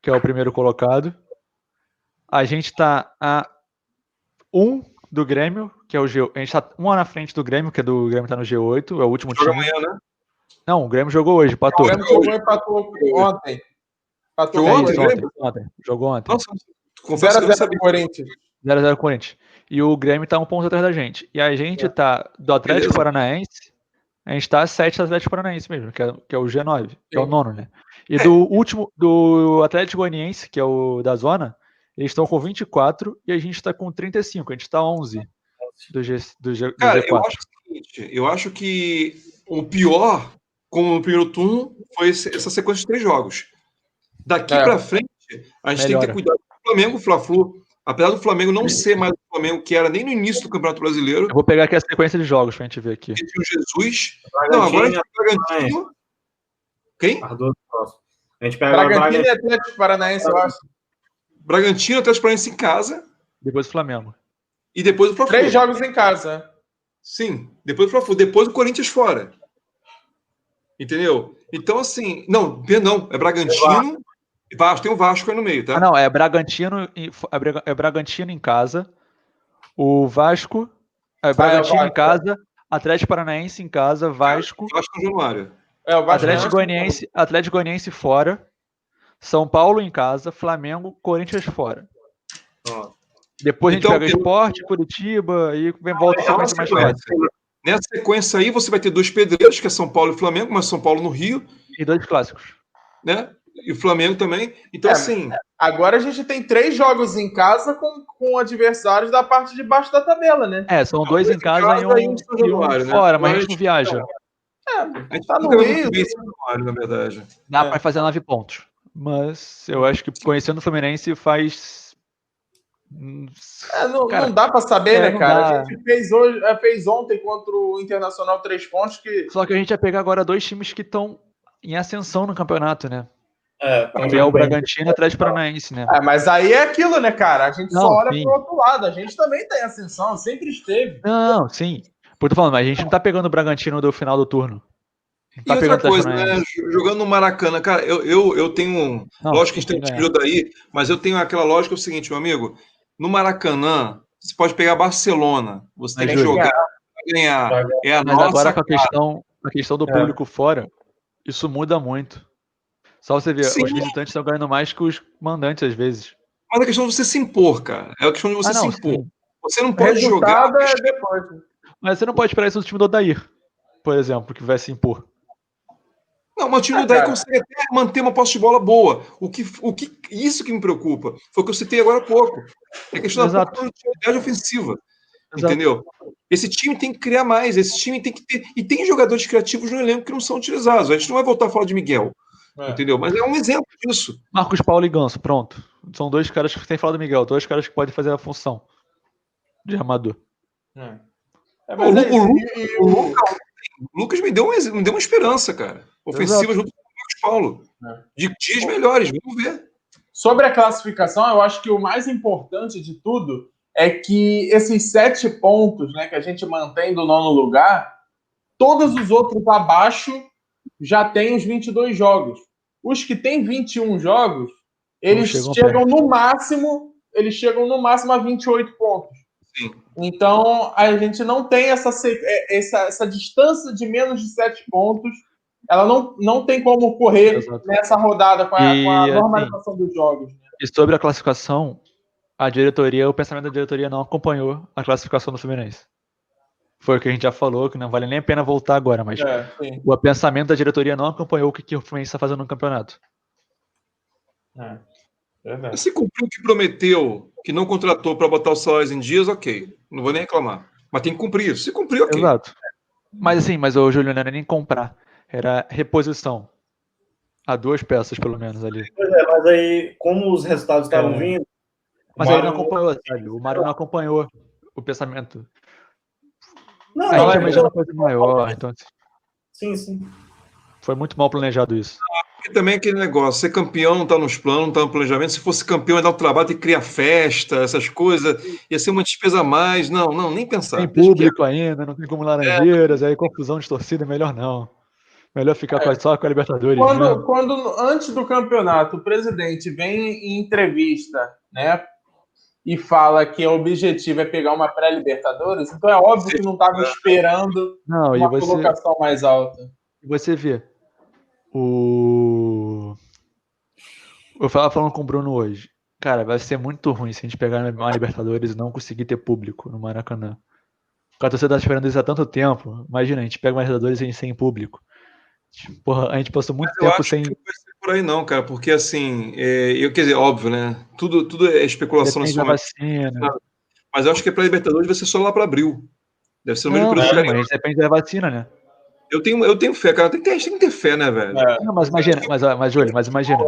que é o primeiro colocado. A gente tá a 1 do Grêmio, que é o G8. A gente tá 1 na frente do Grêmio, que é do Grêmio tá no G8, é o último Joga time. amanhã, né? Não, o Grêmio jogou hoje, O empatou. Grêmio jogou e empatou ontem. Empatou Jogou É ontem, isso, Grêmio? ontem. Jogou ontem. Nossa, confesso que eu não 0x0 sabia. com o Corinthians. 0x0 Corinthians. E o Grêmio tá 1 ponto atrás da gente. E a gente tá do Atlético Beleza. Paranaense. A gente tá 7 do Atlético Paranaense mesmo, que é o G9, que é o Sim. 9º, né? E do último, do Atlético Goianiense, que é o da zona, eles estão com 24 e a gente tá com 35. A gente tá 11 do Cara, eu Z4. acho o seguinte, eu acho que o pior, como no primeiro turno, foi essa sequência de 3 jogos. Daqui para frente, a gente tem que ter Melhora. cuidado com o Flamengo, o Fla-Flu. Apesar do Flamengo não ser mais o Flamengo que era nem no início do Campeonato Brasileiro, Eu vou pegar aqui a sequência de jogos pra gente ver aqui. tinha o Jesus. Não, agora a gente tem o Bragantino. Quem? As duas próximas. A gente pega agora Bragantino e Bragantino. Atlético Paranaense, eu acho. Bragantino, Atlético Paranaense em casa Depois o Flamengo. e depois o Fla-Flu. 3 jogos em casa. Sim, depois o Fla-Flu, depois o Corinthians fora. Entendeu? Então, assim, não, perdão, é Bragantino e Vasco, tem o Vasco aí no meio, tá? Ah, não, é Bragantino, é Bragantino em casa, o Vasco, é Bragantino em Vasco. casa, Atlético Paranaense em casa, Vasco, Vasco no Januário. O Vasco Atlético Goianiense fora, São Paulo em casa, Flamengo, Corinthians fora. Ó. Depois Então, a gente pega Sport, Curitiba e volta a sequência mais fácil. Nessa sequência aí, você vai ter 2 pedreiros, que é São Paulo e Flamengo, mas São Paulo no Rio, E 2 clássicos. né? E o Flamengo também. Então, assim, Agora a gente tem 3 jogos em casa com adversários da parte de baixo da tabela, né? São 2 em casa e em um São Januário, né? fora, mas a gente não viaja. A gente Tá no nunca vai Rio. muito bem em São Januário, na verdade. Dá pra fazer 9 pontos. Mas eu acho que conhecendo o Fluminense faz. Não dá pra saber, né, não cara? dá. A gente fez ontem contra o Internacional 3 pontos que. Só que a gente vai pegar agora 2 times que estão em ascensão no campeonato, né? Então Que é o Bragantino e o Atlético Paranaense, né? Mas aí é aquilo, né, cara? A gente Não, só olha sim. pro outro lado. A gente também tem ascensão, sempre esteve. Não, sim. Por tô falando, mas a gente não tá pegando o Bragantino do final do turno. Não tá E pegando outra o coisa, Atlético né? Paranaense. Jogando no Maracanã, cara, eu tenho. Não, Lógico que a gente tem tem um que time do Odair, mas eu tenho aquela lógica: é o seguinte, meu amigo. No Maracanã, você pode pegar Barcelona, você tem Mas, que Júlio, jogar pra ganhar. É a Mas nossa. agora com a questão do público fora, isso muda muito. Só você ver, Sim. os visitantes estão ganhando mais que os mandantes às vezes. Mas a questão de você se impor, cara. É a questão de você se não, impor. sim. Você não pode jogar. Resultado é depois. Mas você não pode esperar isso do time do Odair, por exemplo, que vai se impor. Não, mas o time do Odair consegue até manter uma posse de bola boa. Isso que me preocupa. Foi o que eu citei agora há pouco. É questão da produtividade ofensiva. Exato. Entendeu? Esse time tem que criar mais. Esse time tem que ter. E tem jogadores criativos no elenco que não são utilizados. A gente não vai voltar a falar de Miguel. Entendeu? Mas é um exemplo disso. Marcos Paulo e Ganso, pronto. São 2 caras que tem falado do Miguel, 2 caras que podem fazer a função de armador. O Lucas me deu uma esperança, cara. Ofensiva junto com o Marcos Paulo. De dias melhores, vamos ver. Sobre a classificação, eu acho que o mais importante de tudo é que esses 7 pontos, né, que a gente mantém do 9º lugar, todos os outros abaixo já têm os 22 jogos. Os que têm 21 jogos, eles chegam no máximo a 28 pontos. Sim. Então, a gente não tem essa distância de menos de 7 pontos. Ela não tem como correr nessa rodada com a normalização dos jogos. Né? E sobre a classificação, o pensamento da diretoria não acompanhou a classificação do Fluminense. Foi o que a gente já falou, que não vale nem a pena voltar agora, mas o pensamento da diretoria não acompanhou o que o Fluminense está fazendo no campeonato. Verdade. Se cumpriu o que prometeu, que não contratou para botar os salários em dias, ok. Não vou nem reclamar. Mas tem que cumprir isso. Se cumprir, ok. Exato. Mas assim, o Júlio não era nem comprar. Era reposição. A 2 peças, pelo menos, ali. Pois é, mas aí, como os resultados estavam vindo, Mas ele não acompanhou, sabe? O Mário não acompanhou o pensamento. Não, A gente não, imagina uma coisa maior, então sim, sim. foi muito mal planejado isso. Porque também aquele negócio, ser campeão não está nos planos, não está no planejamento. Se fosse campeão, ia dar um trabalho de criar festa, essas coisas. Ia ser uma despesa a mais. Não, nem pensar. Tem Deixa quieto. público ainda, não tem como Laranjeiras, aí confusão de torcida, melhor não. Melhor ficar só com a Libertadores mesmo. Quando antes do campeonato o presidente vem em entrevista, né, e fala que o objetivo é pegar uma pré-Libertadores, então é óbvio que não estava esperando Não, uma colocação mais alta. Você vê, eu estava falando com o Bruno hoje. Cara, vai ser muito ruim se a gente pegar uma Libertadores e não conseguir ter público no Maracanã. Porque a torcida tá esperando isso há tanto tempo. Imagina, a gente pega uma Libertadores sem público. Porra, a gente passou muito Eu tempo acho sem. que não vai ser por aí não, cara, porque assim, quer dizer, óbvio, né? Tudo é especulação Depende nesse da momento. vacina. Mas eu acho que para Libertadores vai ser só lá para abril. Deve ser no meio do Não, período sim, carioca. mas a gente depende da vacina, né? Eu tenho fé, cara. A gente tem que ter fé, né, velho? Não, mas imagina, Júlio, imagina.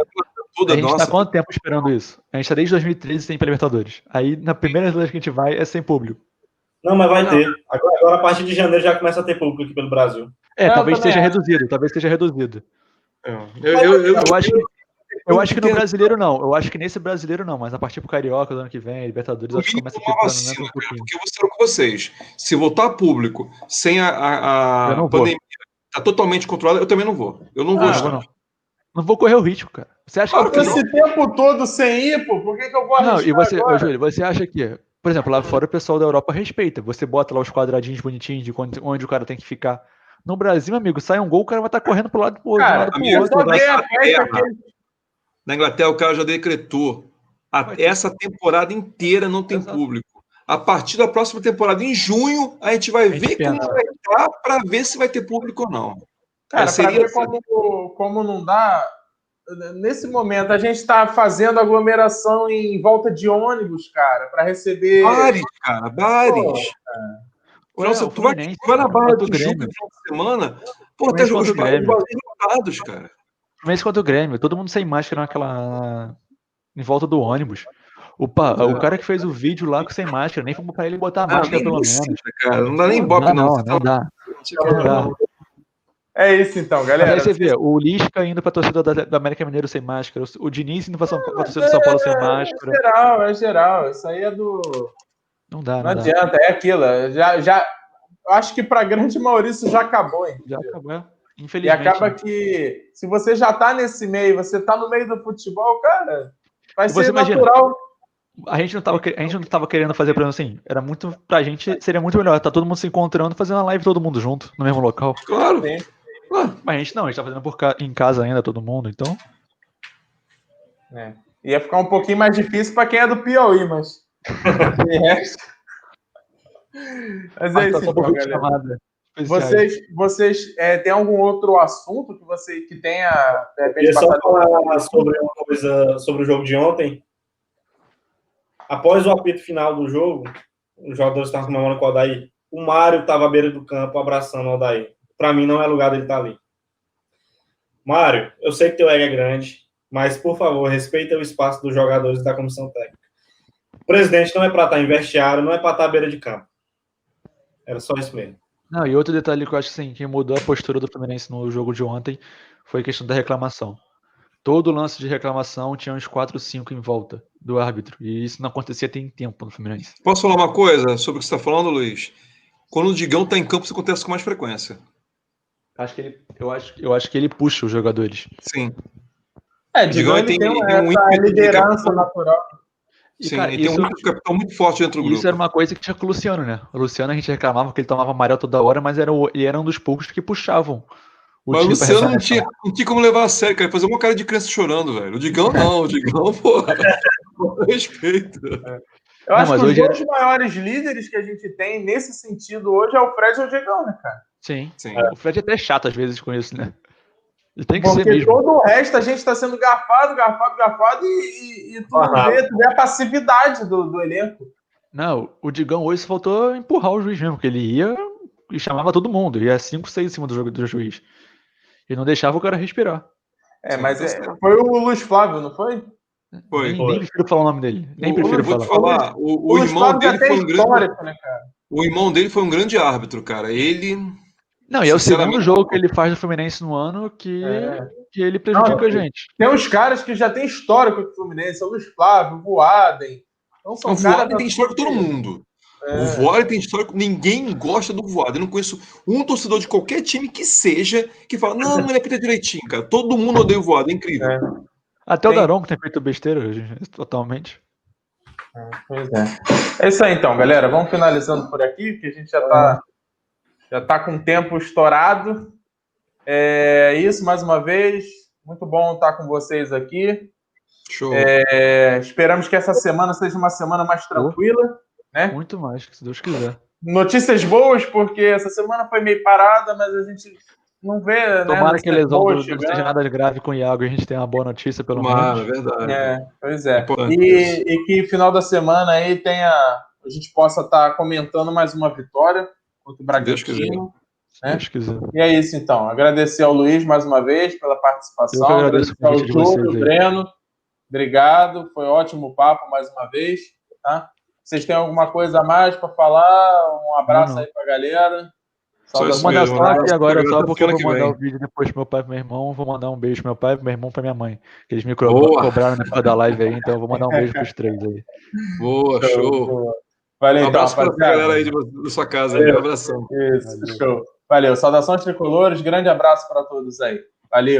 Toda A gente tá nossa. quanto tempo esperando isso? A gente tá desde 2013 sem ir pra Libertadores. Aí, na primeira vez que a gente vai, é sem público. Não, mas vai ter. Agora, a partir de janeiro, já começa a ter público aqui pelo Brasil. Talvez esteja reduzido, Eu acho que no brasileiro não. Eu acho que nesse brasileiro não, mas a partir pro Carioca do ano que vem, Libertadores, acho que começa a ter vacina, um pouquinho. Porque eu vou ser com vocês. Se voltar público sem a pandemia tá totalmente controlada, eu também não vou. Eu não vou estar. Não vou correr o risco, cara. Você acha que esse tempo todo sem ir, pô, por que eu vou arriscar? Não, e você, Júlio, você acha que, por exemplo, lá fora o pessoal da Europa respeita. Você bota lá os quadradinhos bonitinhos de onde o cara tem que ficar. No Brasil, amigo, sai um gol, o cara vai estar correndo pro lado pro outro. Cara, na Inglaterra, o cara já decretou. Essa temporada inteira não tem público. A partir da próxima temporada, em junho, a gente vai ver como vai estar para ver se vai ter público ou não. Cara, para ver como não dá, nesse momento a gente está fazendo aglomeração em volta de ônibus, cara, para receber. Bares, cara, bares. Nossa, tu vai na Barra do Juca no final de semana, pô, tá os bares lotados, cara. Mês contra o Grêmio, todo mundo sem máscara em volta do ônibus. O cara que fez o vídeo lá sem máscara, nem fomos pra ele botar a máscara pelo menos. Cara, não dá nem bope, não. Não dá. É isso então, galera. Mas aí você vê, o Lisca indo pra torcida do América Mineiro sem máscara, o Diniz indo pra torcida do São Paulo sem máscara. É geral. Isso aí é do... Não dá. Não adianta, é aquilo. Já, acho que pra grande maioria isso já acabou, hein? Já acabou. Infelizmente. E acaba que, se você já tá nesse meio, você tá no meio do futebol, cara, vai ser natural. A gente não tava querendo fazer, por exemplo, assim, era muito, pra gente, seria muito melhor, tá todo mundo se encontrando, fazendo uma live todo mundo junto, no mesmo local. Claro. Mas a gente tá fazendo em casa ainda, todo mundo, então. Ia ficar um pouquinho mais difícil pra quem é do Piauí, mas... Mas é isso, então, galera. Vocês têm algum outro assunto que tenha... Queria só falar sobre uma coisa, sobre o jogo de ontem. Após o apito final do jogo, os jogadores estavam comemorando com o Aldair. O Mário estava à beira do campo abraçando o Aldair. Para mim, não é lugar dele estar ali. Mário, eu sei que teu ego é grande, mas, por favor, respeita o espaço dos jogadores e da comissão técnica. O presidente não é para estar em vestiário, não é para estar à beira de campo. Era só isso mesmo. Não, e outro detalhe que eu acho assim, que mudou a postura do Fluminense no jogo de ontem foi a questão da reclamação. Todo lance de reclamação tinha uns 4 ou 5 em volta do árbitro. E isso não acontecia tem tempo no Fluminense. Posso falar uma coisa sobre o que você está falando, Luiz? Quando o Digão está em campo, isso acontece com mais frequência. Eu acho que ele puxa os jogadores. Sim. O Digão ele tem uma liderança natural. Sim, ele tem um capitão muito forte dentro do grupo. Isso era uma coisa que tinha com o Luciano, né? O Luciano a gente reclamava que ele tomava amarelo toda hora, mas ele era um dos poucos que puxavam. Mas o Luciano não tinha como levar a sério, cara. Fazer uma cara de criança chorando, velho. O Digão não, o Digão, porra. Com respeito. Eu acho que os dois maiores líderes que a gente tem nesse sentido hoje é o Fred e o Digão, né, cara? Sim. O Fred é até chato às vezes com isso, né? Ele tem que ser Porque mesmo. todo o resto a gente está sendo garfado e tu vê a passividade do elenco. Não, o Digão hoje só faltou empurrar o juiz mesmo, porque ele ia e chamava todo mundo. Ia 5-6 em cima do jogo do juiz. E não deixava o cara respirar. Mas foi o Luiz Flávio, não foi? Foi. Nem prefiro falar o nome dele. Nem prefiro Vou te falar. falar, o irmão dele foi um grande. Né, cara? O irmão dele foi um grande árbitro, cara. Ele. Não, e é o segundo sinceramente, jogo que ele faz no Fluminense no ano que ele prejudica a gente. Tem uns caras que já tem histórico com o Fluminense, o Luiz Flávio, o Voaden. Então são O Voaden tem histórico com todo mundo. O Voaden tem histórico. Ninguém gosta do Voaden. Eu não conheço um torcedor de qualquer time que seja que fala, não, ele apita direitinho, cara. Todo mundo odeia o Voaden, é incrível. Até o Daronco tem feito besteira totalmente. Pois é. É isso aí então, galera. Vamos finalizando por aqui, porque a gente já tá com o tempo estourado. É isso, mais uma vez. Muito bom estar com vocês aqui. Show. Esperamos que essa semana seja uma semana mais tranquila, né? Muito mais, se Deus quiser. Notícias boas, porque essa semana foi meio parada, mas a gente não vê, Tomara né? que a lesão não seja nada grave com o Iago e a gente tenha uma boa notícia, pelo menos. É verdade. Pois é. E que final da semana aí a gente possa estar comentando mais uma vitória contra o Bragantino. Né? Deus quiser. E é isso, então. Agradecer ao Luiz mais uma vez pela participação. Eu que agradeço ao Júlio, ao Breno. Obrigado. Foi um ótimo papo mais uma vez. Tá? Vocês têm alguma coisa a mais para falar? Um abraço aí para a galera. Vou mandar só aqui agora, só porque eu vou mandar o vídeo depois pro meu pai e pro meu irmão. Vou mandar um beijo pro meu pai, pro meu irmão e pra minha mãe. Eles me cobraram na da live aí, então eu vou mandar um beijo pros três aí. Boa, show. Valeu, um abraço então, pra galera aí da sua casa. Um abração. Isso, show. Valeu. Saudações tricolores. Grande abraço para todos aí. Valeu.